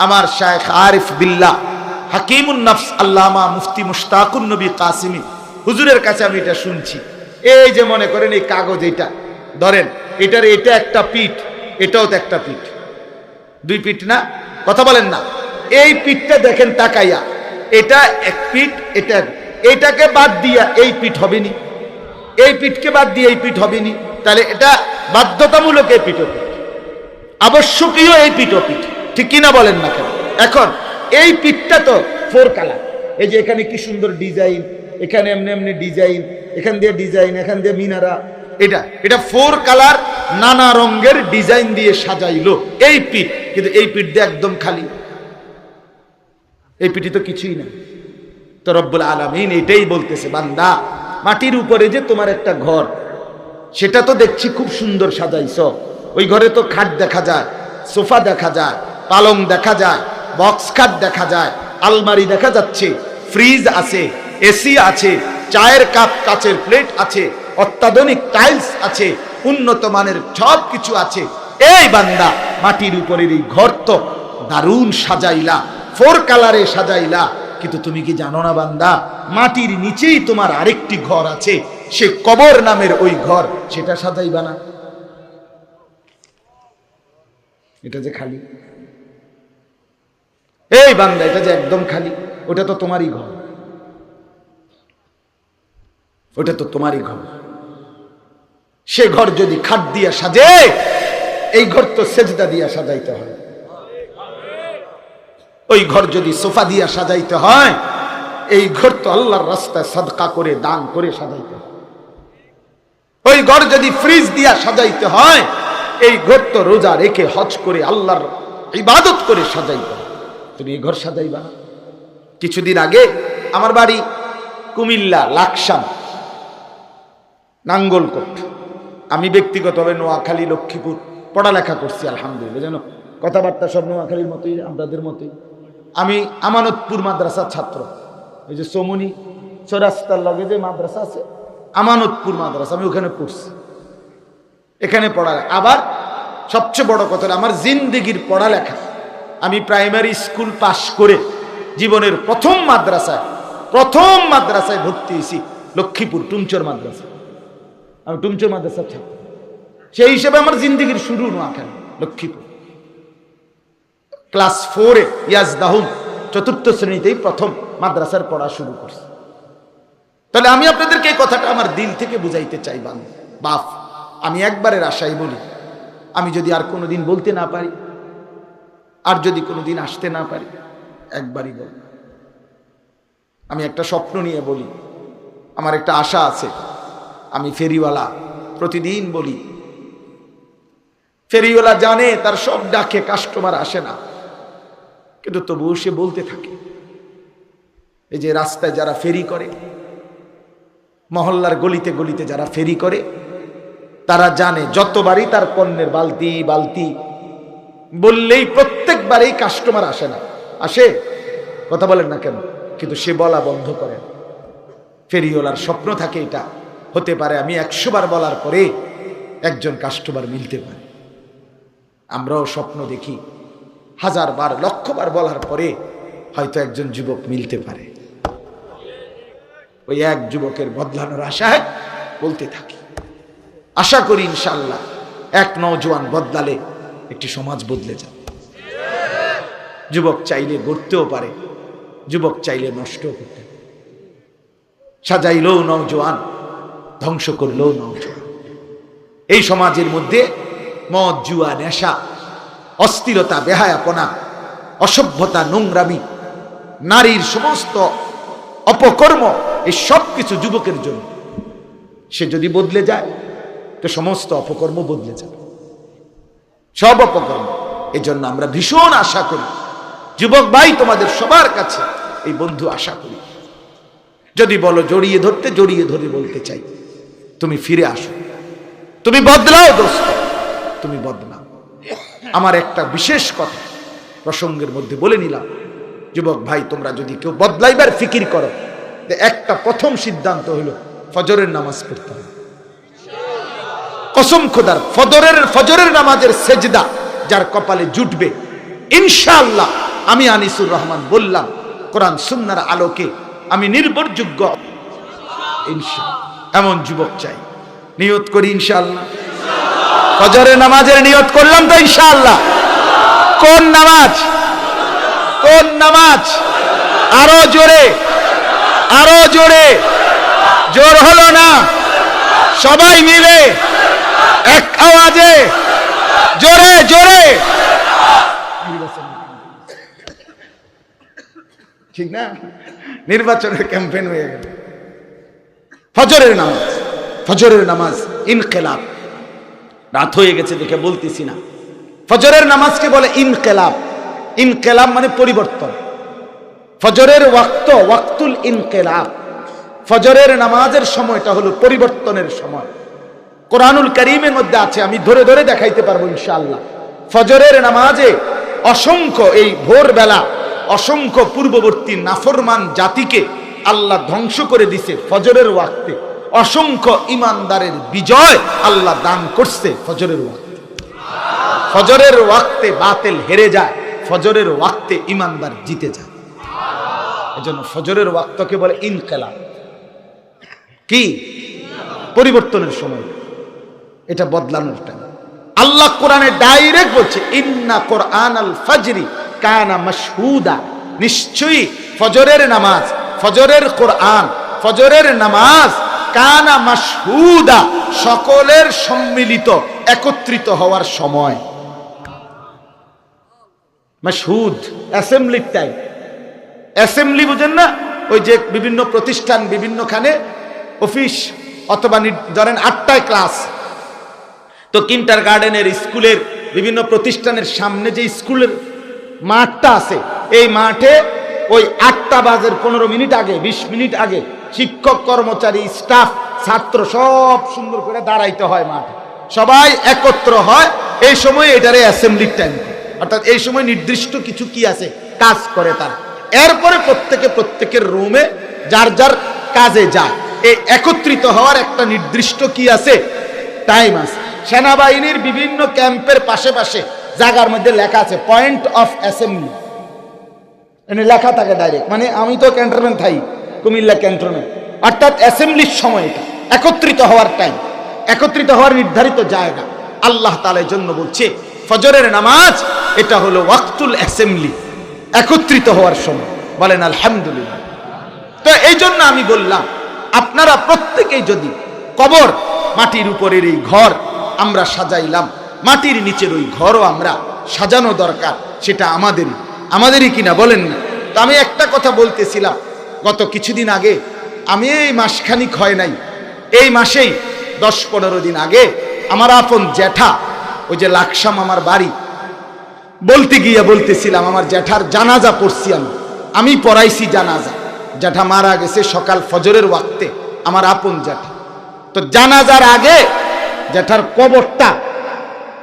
আমার শায়েখ আরিফ বিল্লাহ হাকিমুন নফস আল্লামা মুফতি মুশতাকুন নবী কাসিমি হুজুরের কাছে আমি এটা শুনছি। এই যে মনে করেন এই কাগজ, এটা ধরেন, এটার এটা একটা পিঠ, এটাও তো একটা পিঠ, দুই পিঠ না? কথা বলেন না? এই পিঠটা দেখেন তাকাইয়া, এটা এক পিঠ, এটা এটাকে বাদ দিয়া এই পিঠ হবে নি, এই পিঠকে বাদ দিয়ে এই পিঠ হবে নি। তাহলে এটা বাধ্যতামূলক এই পিঠোপিঠ, আবশ্যকীয় এই পিঠোপিঠ, ঠিক কিনা বলেন না কেন? এখন এই পিঠটা তো 4 কালার, এই যে এখানে কি সুন্দর ডিজাইন, এখানে এমনি এমনি ডিজাইন, এখান দিয়ে ডিজাইন, এখান দিয়ে মিনারা, এটা 4 কালার নানা রঙের ডিজাইন দিয়ে সাজাইলো এই পিঠ। কিন্তু এই পিঠ দিয়ে একদম খালি, এই পিঠে তো কিছুই না। তো রব্বুল আলামিন এটাই বলতেছে, বান্দা মাটির উপরে যে তোমার একটা ঘর, সেটা তো দেখছি খুব সুন্দর সাজাইছ, ওই ঘরে তো খাট দেখা যায়, সোফা দেখা যায়, পালং দেখা যায়, বক্স খাট দেখা যায়, আলমারি দেখা যাচ্ছে, ফ্রিজ আছে, এসি আছে, চায়ের কাপ, কাচের প্লেট আছে, অত্যাধুনিক টাইলস আছে, উন্নত মানের সব কিছু আছে। এই বান্দা মাটির উপরের এই ঘর তো দারুণ সাজাইলা, 4 কালারে সাজাইলা, কিন্তু তুমি কি জানো না বান্দা, মাটির নিচেই তোমার আরেকটি ঘর আছে, সে কবর নামের ওই ঘর, সেটা সাজাইবা না? এটা যে খালি, এই বান্দা এটা যে একদম খালি, ওটা তো তোমারই ঘর, ওটা তো তোমারই ঘর। সে ঘর যদি খাট দিয়া সাজে, এই ঘর তো সেজদা দিয়া সাজাইতে হয়। ওই ঘর যদি সোফা দিয়া সাজাইতে হয়, এই ঘর তো আল্লাহর রাস্তায় সাদকা করে, দান করে সাজাইতে হয়। ওই ঘর যদি ফ্রিজ দিয়া সাজাইতে হয়, এই ঘর তো রোজা রেখে, হজ করে, আল্লাহর ইবাদত করে সাজাইতে হয়। তুমি এই ঘর সাজাইবা? কিছুদিন আগে আমার বাড়ি কুমিল্লা, লাকসাম, নাঙ্গলকোট, আমি ব্যক্তিগতভাবে নোয়াখালী, লক্ষ্মীপুর পড়ালেখা করছি আলহামদুলিল্লাহ, জানো কথাবার্তা সব নোয়াখালীর মতোই, আপনাদের মতোই। আমি আমানতপুর মাদ্রাসার ছাত্র, এই যে সোমনি চৌরাস্তার লগে যে মাদ্রাসা আছে, আমানতপুর মাদ্রাসা, আমি ওখানে পড়ছি, এখানে পড়া। আবার সবচেয়ে বড় কথা, আমার জিন্দেগির পড়ালেখা, আমি প্রাইমারি স্কুল পাশ করে জীবনের প্রথম মাদ্রাসায় ভর্তি হয়েছি লক্ষ্মীপুর টুমচর মাদ্রাসা। আমি টুমচর মাদ্রাসার ছাত্র, সেই হিসেবে আমার জিন্দেগির শুরু নোয়াখালী, লক্ষ্মীপুর। ক্লাস 4-এ ইয়াজদাহুম, 4র্থ শ্রেণীতেই প্রথম মাদ্রাসার পড়া শুরু করছি। তাহলে আমি আপনাদেরকে এই কথাটা আমার দিল থেকে বুঝাইতে চাই, বাপ, আমি একবারের আশাই বলি, আমি যদি আর কোনোদিন বলতে না পারি, আর যদি কোনোদিন আসতে না পারি, একবারই বল। আমি একটা স্বপ্ন নিয়ে বলি, আমার একটা আশা আছে। আমি ফেরিওয়ালা, প্রতিদিন বলি, ফেরিওয়ালা জানে তার সব ডাকে কাস্টমার আসে না, কিন্তু তবুও সে বলতে থাকে। এই যে রাস্তায় যারা ফেরি করে, মহল্লার গলিতে গলিতে যারা ফেরি করে, তারা জানে যতবারই তার পণ্যের বালতি বালতি বললেই প্রত্যেকবারই কাস্টমার আসে না। আসে? কথা বলেন না কেন? কিন্তু সে বলা বন্ধ করে। ফেরিওয়ালার স্বপ্ন থাকে এটা, হতে পারে আমি 100 বার বলার পরে একজন কাস্টমার মিলতে পারে। আমরাও স্বপ্ন দেখি 1000 বার, 1,00,000 বার বলার পরে হয়তো একজন যুবক মিলতে পারে। ওই এক যুবকের বদলানোর আশায় বলতে থাকি। আশা করি ইনশাআল্লাহ এক নওজোয়ান বদলালে একটি সমাজ বদলে যাবে। যুবক চাইলে গড়তেও পারে, যুবক চাইলে নষ্টও করতে পারে। সাজাইলেও নওজোয়ান, ধ্বংস করলেও নওজোয়ান। এই সমাজের মধ্যে মদ, জুয়া, নেশা, অস্থিরতা, বেহায়াপনা, অসভ্যতা, নোংরামি, নারীর সমস্ত অপকর্ম, এই সব কিছু যুবকের জন্য। সে যদি বদলে যায় তো সমস্ত অপকর্ম বদলে যাবে, সব অপকর্ম। এই জন্য আমরা ভীষণ আশা করি, যুবক ভাই তোমাদের সবার কাছে এই বন্ধু আশা করি, যদি বলো জড়িয়ে ধরতে, জড়িয়ে ধরে বলতে চাই, তুমি ফিরে আসো, তুমি বদলাও দোস্ত, তুমি বদলাও। আমার একটা বিশেষ কথা প্রসঙ্গের মধ্যে বলে নিলাম, যুবক ভাই তোমরা যদি কেউ বদলাইবার ফিকির করো, একটা প্রথম সিদ্ধান্ত হলো ফজরের নামাজ পড়তে হবে। কসম খোদার, ফজরের নামাজের সেজদা যার কপালে জুটবে, ইনশাআল্লাহ আমি আনিসুর রহমান বললাম, কোরআন সুন্নাহর আলোকে আমি নির্ভরযোগ্য ইনশাআল্লাহ এমন যুবক চাই। নিয়ত করি ইনশাআল্লাহ, ফজরের নামাজের নিয়ত করলাম তো ইনশাআল্লাহ। কোন নামাজ? কোন নামাজ? আরো জোরে, আরো জোরে, জোর হলো না, সবাই মিলে এক আওয়াজে জোরে জোরে, ঠিক না? নির্বাচনের ক্যাম্পেইন হয়ে গেল। ফজরের নামাজ, ফজরের নামাজ ইনকিলাব। রাত হয়ে গেছে দেখে বলতেছি না। ফজরের নামাজকে বলে ইনকিলাব। ইনকিলাব মানে পরিবর্তন। ফজরের ওয়াক্ত ওয়াক্তুল ইনকিলাব। ফজরের নামাজের সময়টা হলো পরিবর্তনের সময়। কোরআনুল কারীমের মধ্যে আছে, আমি ধরে ধরে দেখাইতে পারবো ইনশাআল্লাহ। ফজরের নামাজে অসংখ্য, এই ভোরবেলা অসংখ্য পূর্ববর্তী নাফরমান জাতিকে আল্লাহ ধ্বংস করে দিছে ফজরের ওয়াক্তে। অসংখ্য ইমানদারের বিজয় আল্লাহ দান করছে ফজরের ওয়াক্তে। ফজরের ওয়াক্তে বাতিল হেরে যায়, ফজরের ওয়াক্তে ইমানদার জিতে যায়। এজন্য ফজরের ওয়াক্তকে বলে ইনকিলাব। কি? পরিবর্তনের সময়, এটা বদলানোর টাইম। আল্লাহ কোরআনে ডাইরেক্ট বলছে ইন্না কোরআনাল ফাজরি কানা মাশহুদা, নিশ্চয়ই ফজরের নামাজ, ফজরের কোরআন, ফজরের নামাজ কানা মাশহুদা, সকলের সম্মিলিত একত্রিত হওয়ার সময়। মাশহুদ অ্যাসেম্বলির টাইম। অ্যাসেম্বলি বুঝেন না? ওই যে বিভিন্ন প্রতিষ্ঠান, বিভিন্নখানে অফিস, অথবা ধরেন 8টায় ক্লাস, তো কিন্টার গার্ডেনের স্কুলের বিভিন্ন প্রতিষ্ঠানের সামনে যে স্কুলের মাঠটা আছে, এই মাঠে ওই 8টা বাজে 15 মিনিট আগে, 20 মিনিট আগে শিক্ষক, কর্মচারী, স্টাফ, ছাত্র সব সুন্দর করে দাঁড়াইতে হয় মাঠে, সবাই একত্র হয়। এই সময় এটারে অ্যাসেম্বলির টাইম, অর্থাৎ এই সময় নির্দিষ্ট কিছু কি আছে, কাজ করে তারা। এরপরে প্রত্যেকের রুমে যার যার কাজে যায়। এই একত্রিত হওয়ার একটা নির্দিষ্ট কি আছে, টাইম আছে। সেনাবাহিনীর বিভিন্ন ক্যাম্পের পাশে পাশে জায়গার মধ্যে লেখা আছে পয়েন্ট অফ অ্যাসেম্বলি, এনে লেখা থাকে ডাইরেক্ট। মানে আমি তো ক্যান্টনমেন্ট থাই, কুমিল্লা ক্যান্টনমেন্ট, অর্থাৎ অ্যাসেম্বলির সময়, এটা একত্রিত হওয়ার টাইম, একত্রিত হওয়ার নির্ধারিত জায়গা। আল্লাহ তাআলার জন্য বলছে ফজরের নামাজ এটা হলো ওয়াক্তুল অ্যাসেম্বলি, একত্রিত হওয়ার সময়। বলেন আলহামদুলিল্লাহ। তো এই জন্য আমি বললাম, আপনারা প্রত্যেকেই যদি কবর, মাটির উপরের এই ঘর আমরা সাজাইলাম, মাটির নিচের ওই ঘরও আমরা সাজানো দরকার, সেটা আমাদেরই কিনা বলেন না? তো আমি একটা কথা বলতেছিলাম, গত কিছুদিন আগে, আমি এই মাসখানিক হয় নাই, এই মাসেই 10-15 দিন আগে আমার আপন জ্যাঠা, ওই যে লাকসাম আমার বাড়ি, বলতে গিয়ে বলতেছিলাম আমার জ্যাঠার জানাজা পড়ছি, আমি পড়াইছি জানাজা। জ্যাঠা মারা গেছে সকাল ফজরের ওয়াক্তে, আমার আপন জ্যাঠা। তো জানাজার আগে জ্যাঠার কবরটা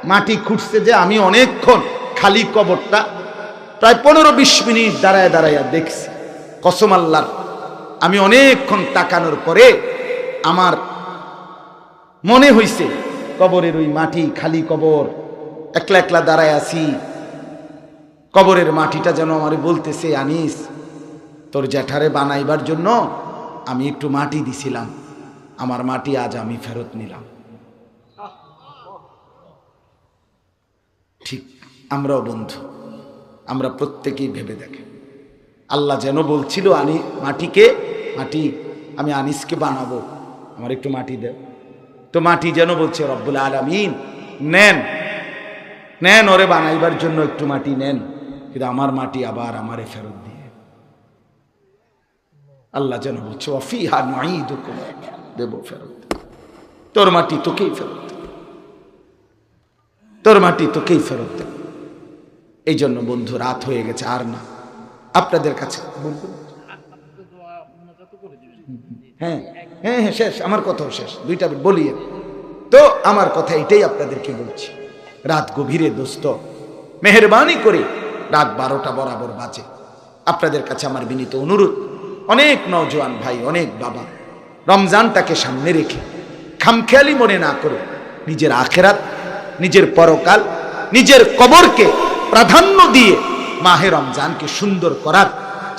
মাটি খুঁড়ছে, যে আমি অনেকক্ষণ খালি কবরটা প্রায় 15-20 মিনিট দাঁড়ায় দাঁড়াইয়া দেখছি। কসম আল্লাহর, আমি অনেকক্ষণ তাকানোর পরে আমার মনে হইছে কবরের ওই মাটি, খালি কবর, একলা একলা দাঁড়ায় আছি, কবরের মাটিটা যেন আমারে বলতেছে, আনিস তোর জ্যাঠারে বানাইবার জন্য আমি একটু মাটি দিছিলাম, আমার মাটি আজ আমি ফেরত নিলাম। ঠিক আমরাও বন্ধু, আমরা প্রত্যেকেই ভেবে দেখে, আল্লাহ যেন বলছিল মাটি আমি আনিসকে বানাবো, আমার একটু মাটি দেব। তো মাটি যেন বলছে রব্বুল আলামিন নেন ওরে বানাইবার জন্য একটু মাটি নেন, কিন্তু আমার মাটি আবার আমারে ফেরত দিয়ে। আল্লাহ যেন বলছে ওয়াফিহা নুঈদুকুম, দেব ফেরত, তোর মাটি তোকেই ফেরত দেব, তোর মাটি তোকেই ফেরত দেব। এই জন্য বন্ধু, রাত হয়ে গেছে, আর না আপনাদের কাছে বলবো। হ্যাঁ হ্যাঁ হ্যাঁ, শেষ, আমার কথাও শেষ, 2টা বলি। তো আমার কথা এটাই আপনাদেরকে বলছি, রাত গভীরে দোস্ত, মেহেরবানি করে রাত 12টা বরাবর বাজে। আপনাদের কাছে আমার বিনীত অনুরোধ, অনেক নওজোয়ান ভাই, অনেক বাবা, রমজানটাকে সামনে রেখে খামখেয়ালি মনে না করে নিজের আখেরাত, নিজের পরকাল, নিজের কবরকে প্রাধান্য দিয়ে মাহে রমজানকে সুন্দর করার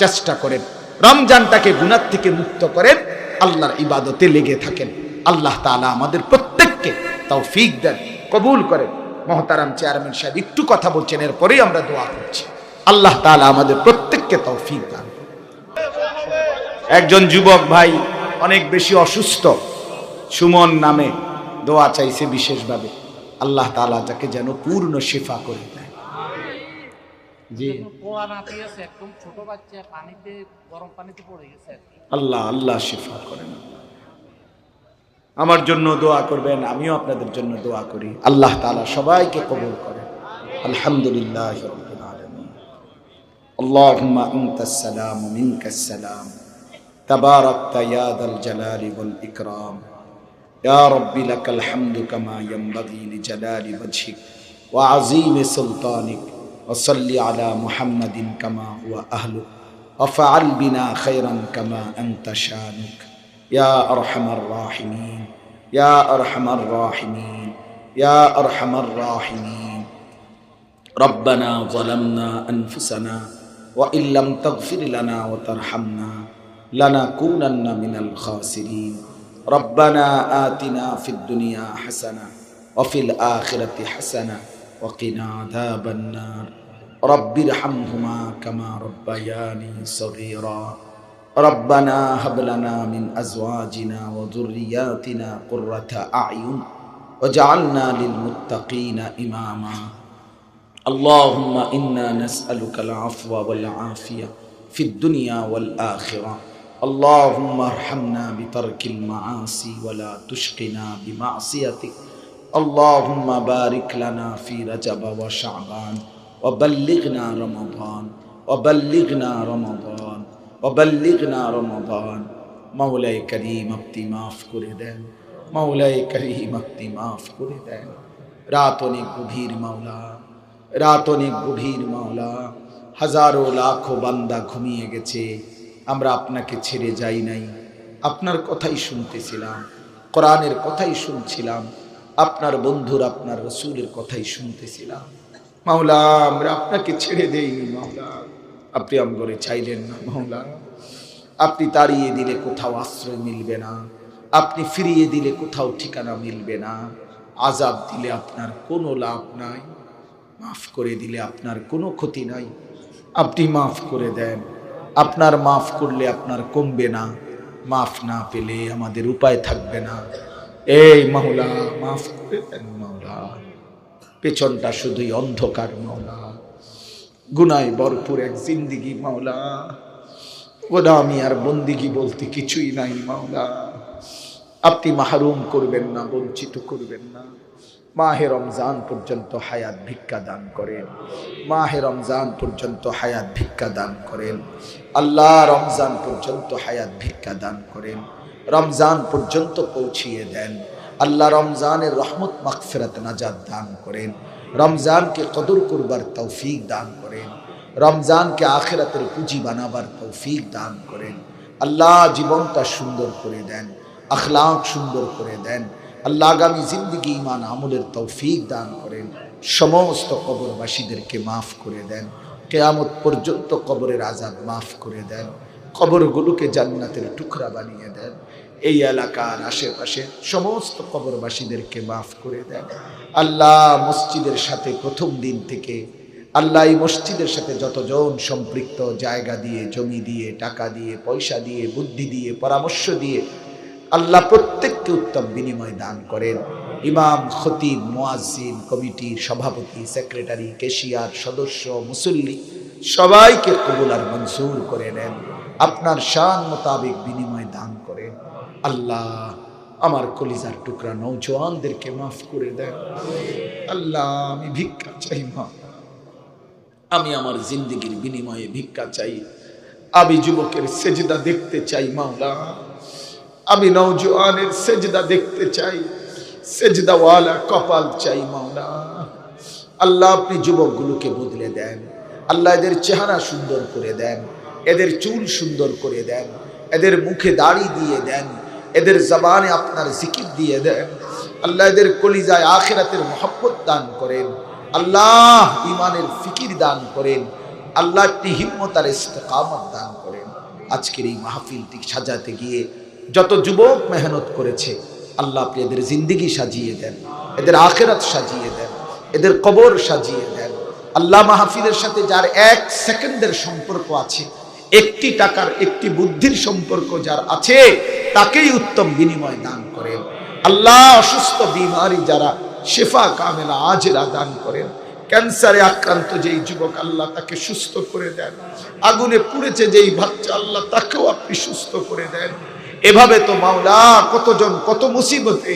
চেষ্টা করেন। রমজানটাকে গুনাহ থেকে মুক্ত করেন, আল্লাহর ইবাদতে লেগে থাকেন। আল্লাহ তাআলা আমাদের প্রত্যেককে তৌফিক দেন, কবুল করেন। মহতারাম চেয়ারম্যান সাহেব একটু কথা বলছেন, এরপরেই আমরা দোয়া করছি। আল্লাহ তাআলা আমাদের প্রত্যেককে তৌফিক দান। একজন যুবক ভাই অনেক বেশি অসুস্থ, সুমন নামে, দোয়া চাইছে বিশেষভাবে, আল্লাহ তাআলা যাকে যেন পূর্ণ শিফা করে দেয়। জি একদম ছোট বাচ্চা পানিতে, গরম পানিতে পড়ে গেছে। আল্লাহ আল্লাহ শিফা করেন। আমার জন্য দোয়া করবেন, আমিও আপনাদের জন্য দোয়া করি। আল্লাহ তাআলা সবাইকে কবুল করেন। আলহামদুলিল্লাহ রাব্বিল আলামিন। আল্লাহুম্মা আনতাস সালাম ওয়া মিনকাস সালাম, তাবারাকতা ইয়া যাল জালালি ওয়াল ইকরাম। ইয়া রাব্বি লাকাল হামদু কামা ইয়ানবাগি লিজালালি ওয়াজহিক ওয়া আযীমি সুলতানিক। ওয়া সাল্লি আলা মুহাম্মাদিন কামা হুয়া আহলুক ওয়া ফাআল বিনা খায়রান কামা আনতা শানুক। ইয়া আরহামার রাহিমিন, ইয়া আরহামার রাহিমিন, ইয়া আরহামার রাহিমিন। রব্বানা যালামনা আনফুসানা ওয়া ইল্লাম তাগফির লানা ওয়া তারহামনা লানাকুনান্না মিনাল খাসিরিন। রব্বানা আতিনা ফিদ দুনিয়া হাসানাহ ওয়া ফিল আখিরাতি হাসানাহ ওয়া কিনা আযাবান নার। রব্বিরহামহুমা কামা রাব্বায়ানি সগীরা। রব্বানা হাব লানা মিন আজওয়াজিনা ওয়া যুররিয়াতিনা কুররাতা আ'য়ুন ওয়াজআলনা লিল মুত্তাকিনা ইমামা। اللهم إنا نسألك العفو والعافية في الدنيا والآخرة. اللهم ارحمنا بترك المعاصي ولا تشقنا بمعصيتك. اللهم بارك لنا في رجب وشعبان وبلغنا رمضان وبلغنا رمضان وبلغنا رمضان. مولاي كريم আপনি মাফ করে দেন, مولاي كريم আপনি মাফ করে দেন। রাত অনেক গভীর মাওলা, রাত অনেক গভীর মাওলা। হাজারো লাখো বান্দা ঘুমিয়ে গেছে, আমরা আপনাকে ছেড়ে যাই নাই। আপনার কথাই শুনতেছিলাম, কোরআনের কথাই শুনছিলাম, আপনার বন্ধুর আপনার রসুলের কথাই শুনতেছিলাম। মাওলা আমরা আপনাকে ছেড়ে দেইনি মাওলা, আপনি আমগরে চাইলেন না মাওলা। আপনি তাড়িয়ে দিলে কোথাও আশ্রয় মিলবে না, আপনি ফিরিয়ে দিলে কোথাও ঠিকানা মিলবে না, আযাব দিলে আপনার কোনো লাভ নাই, মাফ করে দিলে আপনার কোনো ক্ষতি নাই। আপনি মাফ করে দেন, আপনার মাফ করলে আপনার কমবে না, মাফ না পেলে আমাদের উপায় থাকবে না। এই মাওলা মাফ করে দেন মাওলা। পেছনটা শুধুই অন্ধকার মাওলা, গুনায় ভরপুর এক জিন্দিগি মাওলা। গোলামি আর বন্দিগি বলতে কিছুই নাই মাওলা। আপনি মাহরুম করবেন না, বঞ্চিত করবেন না। মাহে রমজান পর্যন্ত হায়াত ভিক্ষা দান করেন, মাহে রমজান পর্যন্ত হায়াত ভিক্ষা দান করেন আল্লাহ। রমজান পর্যন্ত হায়াত ভিক্ষা দান করেন, রমজান পর্যন্ত পৌঁছিয়ে দেন আল্লাহ। রমজানের রহমত মাগফিরাত নাজাত দান করেন, রমজানকে কদর করবার তৌফিক দান করেন, রমজানকে আখিরাতের পুঁজি বানাবার তৌফিক দান করেন আল্লাহ। জীবনটা সুন্দর করে দেন, আখলাক সুন্দর করে দেন আল্লাহ। আগামী জিন্দিগি ঈমান আমলের তৌফিক দান করেন। সমস্ত কবরবাসীদেরকে মাফ করে দেন, কিয়ামত পর্যন্ত কবরের আযাব মাফ করে দেন, কবরগুলোকে জান্নাতের টুকরা বানিয়ে দেন। এই এলাকার আশেপাশে সমস্ত কবরবাসীদেরকে মাফ করে দেন আল্লাহ। মসজিদের সাথে প্রথম দিন থেকে আল্লাহ এই মসজিদের সাথে যতজন সম্পৃক্ত, জায়গা দিয়ে, জমি দিয়ে, টাকা দিয়ে, পয়সা দিয়ে, বুদ্ধি দিয়ে, পরামর্শ দিয়ে আল্লাহ প্রত্যেককে উত্তম বিনিময় দান করেন। ইমাম, খতিব, মুয়াজ্জিন, কমিটির সভাপতি, সেক্রেটারি, ক্যাশিয়ার, সদস্য, মুসল্লি সবাইকে কবুল আর মনসুর করে নেন। আপনার শান মোতাবেক বিনিময় দান করেন আল্লাহ। আমার কলিজার টুকরা নওজওয়ানদেরকে মাফ করে দেন আল্লাহ। আমি ভিক্ষা চাই মা, আমি আমার জিন্দেগির বিনিময়ে ভিক্ষা চাই। আমি যুবকের সেজদা দেখতে চাই মাওলা, আমি নওজওয়ানের সেজদা দেখতে চাই, সেজদাওয়ালা কপাল চাই মাওলা। আল্লাহ আপনি যুবকগুলোকে বদলে দেন আল্লাহ, এদের চেহারা সুন্দর করে দেন, এদের চুল সুন্দর করে দেন, এদের মুখে দাড়ি দিয়ে দেন, এদের জবানে আপনার জিকির দিয়ে দেন আল্লাহ। এদের কলিজায় আখিরাতের মহব্বত দান করেন আল্লাহ, ঈমানের ফিকির দান করেন আল্লাহ। একটি হিম্মত আর ইস্তেকামত দান করেন। আজকের এই মাহফিলটি সাজাতে গিয়ে যত যুবক মেহনত করেছে আল্লাহ আপনি এদের জিন্দিগি সাজিয়ে দেন, এদের আখিরাত সাজিয়ে দেন, এদের কবর সাজিয়ে দেন আল্লাহ। মাহফিলের সাথে যার এক সেকেন্ডের সম্পর্ক আছে, একটি টাকার, একটি বুদ্ধির সম্পর্ক যার আছে, তাকেই উত্তম বিনিময় দান করেন আল্লাহ অসুস্থ বিমারি যারা শেফা কামেলা আজরা দান করেন। ক্যান্সারে আক্রান্ত যেই যুবক আল্লাহ তাকে সুস্থ করে দেন। আগুনে পুড়েছে যেই বাচ্চা আল্লাহ তাকেও আপনি সুস্থ করে দেন। এভাবে তো মাওলা কতজন কত মুসিবতে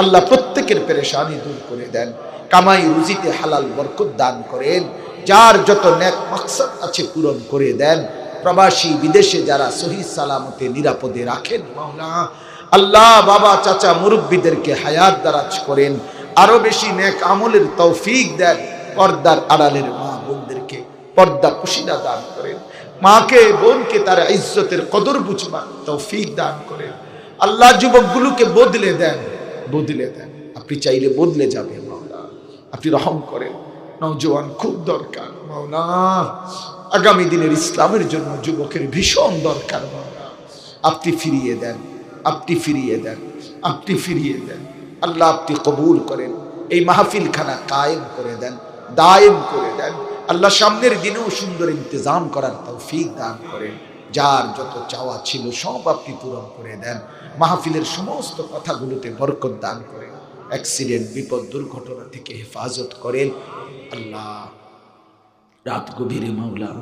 আল্লাহ প্রত্যেকের পেরেশানি দূর করে দেন। কামাই রুজিতে হালাল বরকত দান করেন। যার যত নেক মাকসাদ আছে পূরণ করে দেন। প্রবাসী বিদেশে যারা সহি সালামতে নিরাপদে রাখেন মাওলা আল্লাহ বাবা চাচা মুরব্বীদেরকে হায়াত দারাজ করেন। আরো বেশি নেক আমলের তৌফিক দেন। পর্দার আড়ালের মা বোনদেরকে পর্দা পুশিদা দান করেন। মাকে বোনকে তার ইজ্জতের কদর বুঝবার তৌফিক দান করেন। আল্লাহ যুবকগুলোকে বদলে দেন, বদলে দেন। আপনি চাইলে বদলে যাবে মাওলা, আপনি রহম করেন। নওজোয়ান খুব দরকার মাওলা, আগামী দিনের ইসলামের জন্য যুবকের ভীষণ দরকার মাওলা। আপনি ফিরিয়ে দেন, আপনি ফিরিয়ে দেন, আপনি ফিরিয়ে দেন। আল্লাহ আপনি কবুল করেন। এই মাহফিল খানা কায়েম করে দেন, দায়েম করে দেন। আল্লাহ সামনের দিনেও সুন্দর ইন্তজাম করার তৌফিক দান করেন। যার যত চাওয়া ছিল সব আপনি পূরণ করে দেন। মাহফিলের সমস্ত কথাগুলোতে বরকত দান করেন। অ্যাক্সিডেন্ট বিপদ দুর্ঘটনা থেকে হেফাজত করেন আল্লাহ। রাত গভীরে মাওলা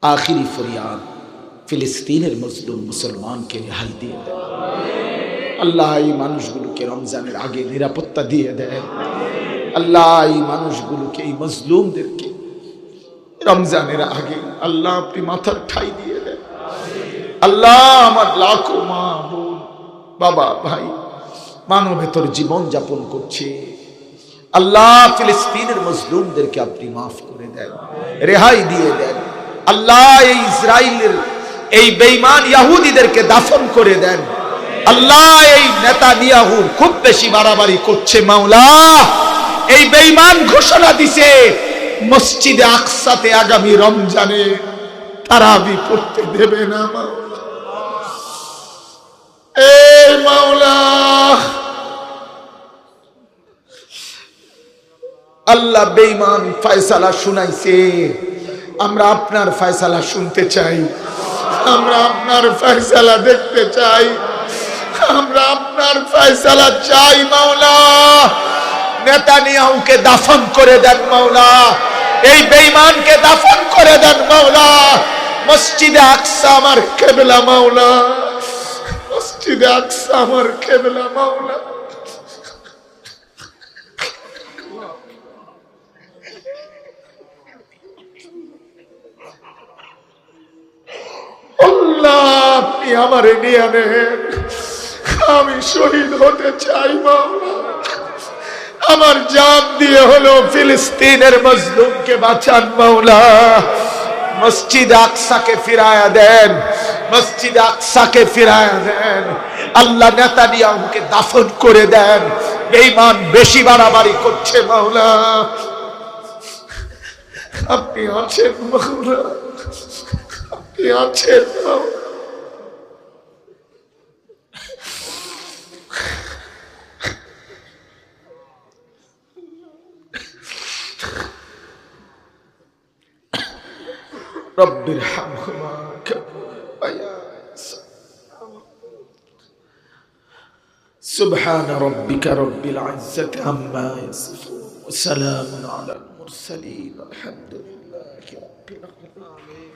আখিরি ফরিয়াদ ফিলিস্তিনের মজলুম মুসলমানকে রেহাই দিয়ে দেন আল্লাহ। এই মানুষগুলোকে রমজানের আগে নিরাপত্তা দিয়ে দেন আল্লাহ। এই মানুষগুলোকে এই মজলুমদেরকে রমজানের আগে আল্লাহ আপনি মাথার ঠাই দিয়ে দেন আল্লাহ। আমার লাখো মা বোন বাবা ভাই মানবেতর জীবন যাপন করছে আল্লাহ। ফিলিস্তিনের মজলুমদেরকে আপনি মাফ করে দেন, রেহাই দিয়ে দেন আল্লাহ। এই ইসরায়েলের এই বেঈমান ইহুদিদেরকে দাফন করে দেন আল্লাহ। এই নেতানিয়াহু খুব বেশি বাড়াবাড়ি করছে মাওলা। এই বেঈমান ঘোষণা দিছে মসজিদে আকসাতে আগামী রমজানে তারাবি পড়তে দেবে না মাওলা। এই মাওলা আল্লাহ বেঈমান ফয়সালা শুনাইছে, আমরা আপনার ফয়সালা শুনতে চাই, আমরা আপনার ফয়সালা দেখতে চাই, আমরা আপনার ফয়সালা চাই মাওলা। নেতানিয়াহুকে দাফন করে দেন মাওলা, এই বেঈমানকে দাফন করে দেন মাওলা। মসজিদে আকসা আমার কিবলা মাওলা, মসজিদে আকসা আমার কিবলা মাওলা। আল্লাহ আপনি আমারে নিয়ে নেন, আমি শহীদ হতে চাই মাওলা। আমার জান দিয়ে হলো ফিলিস্তিনের মজলুমকে বাঁচান মাওলা। মসজিদ আকসাকে ফিরায়া দেন, মসজিদ আকসাকে ফিরায়া দেন আল্লাহ। নেতানিয়াহুকে দাফন করে দেন, বেঈমান বেশি বাড়াবাড়ি করছে মাওলা। আপনি আছেন মাওলা, আপনি আছেন মাওলা। رب ارحمهما كما ربياني صغيرا. سبحان ربك رب العزة عما يصفون وسلام على المرسلين والحمد لله رب العالمين.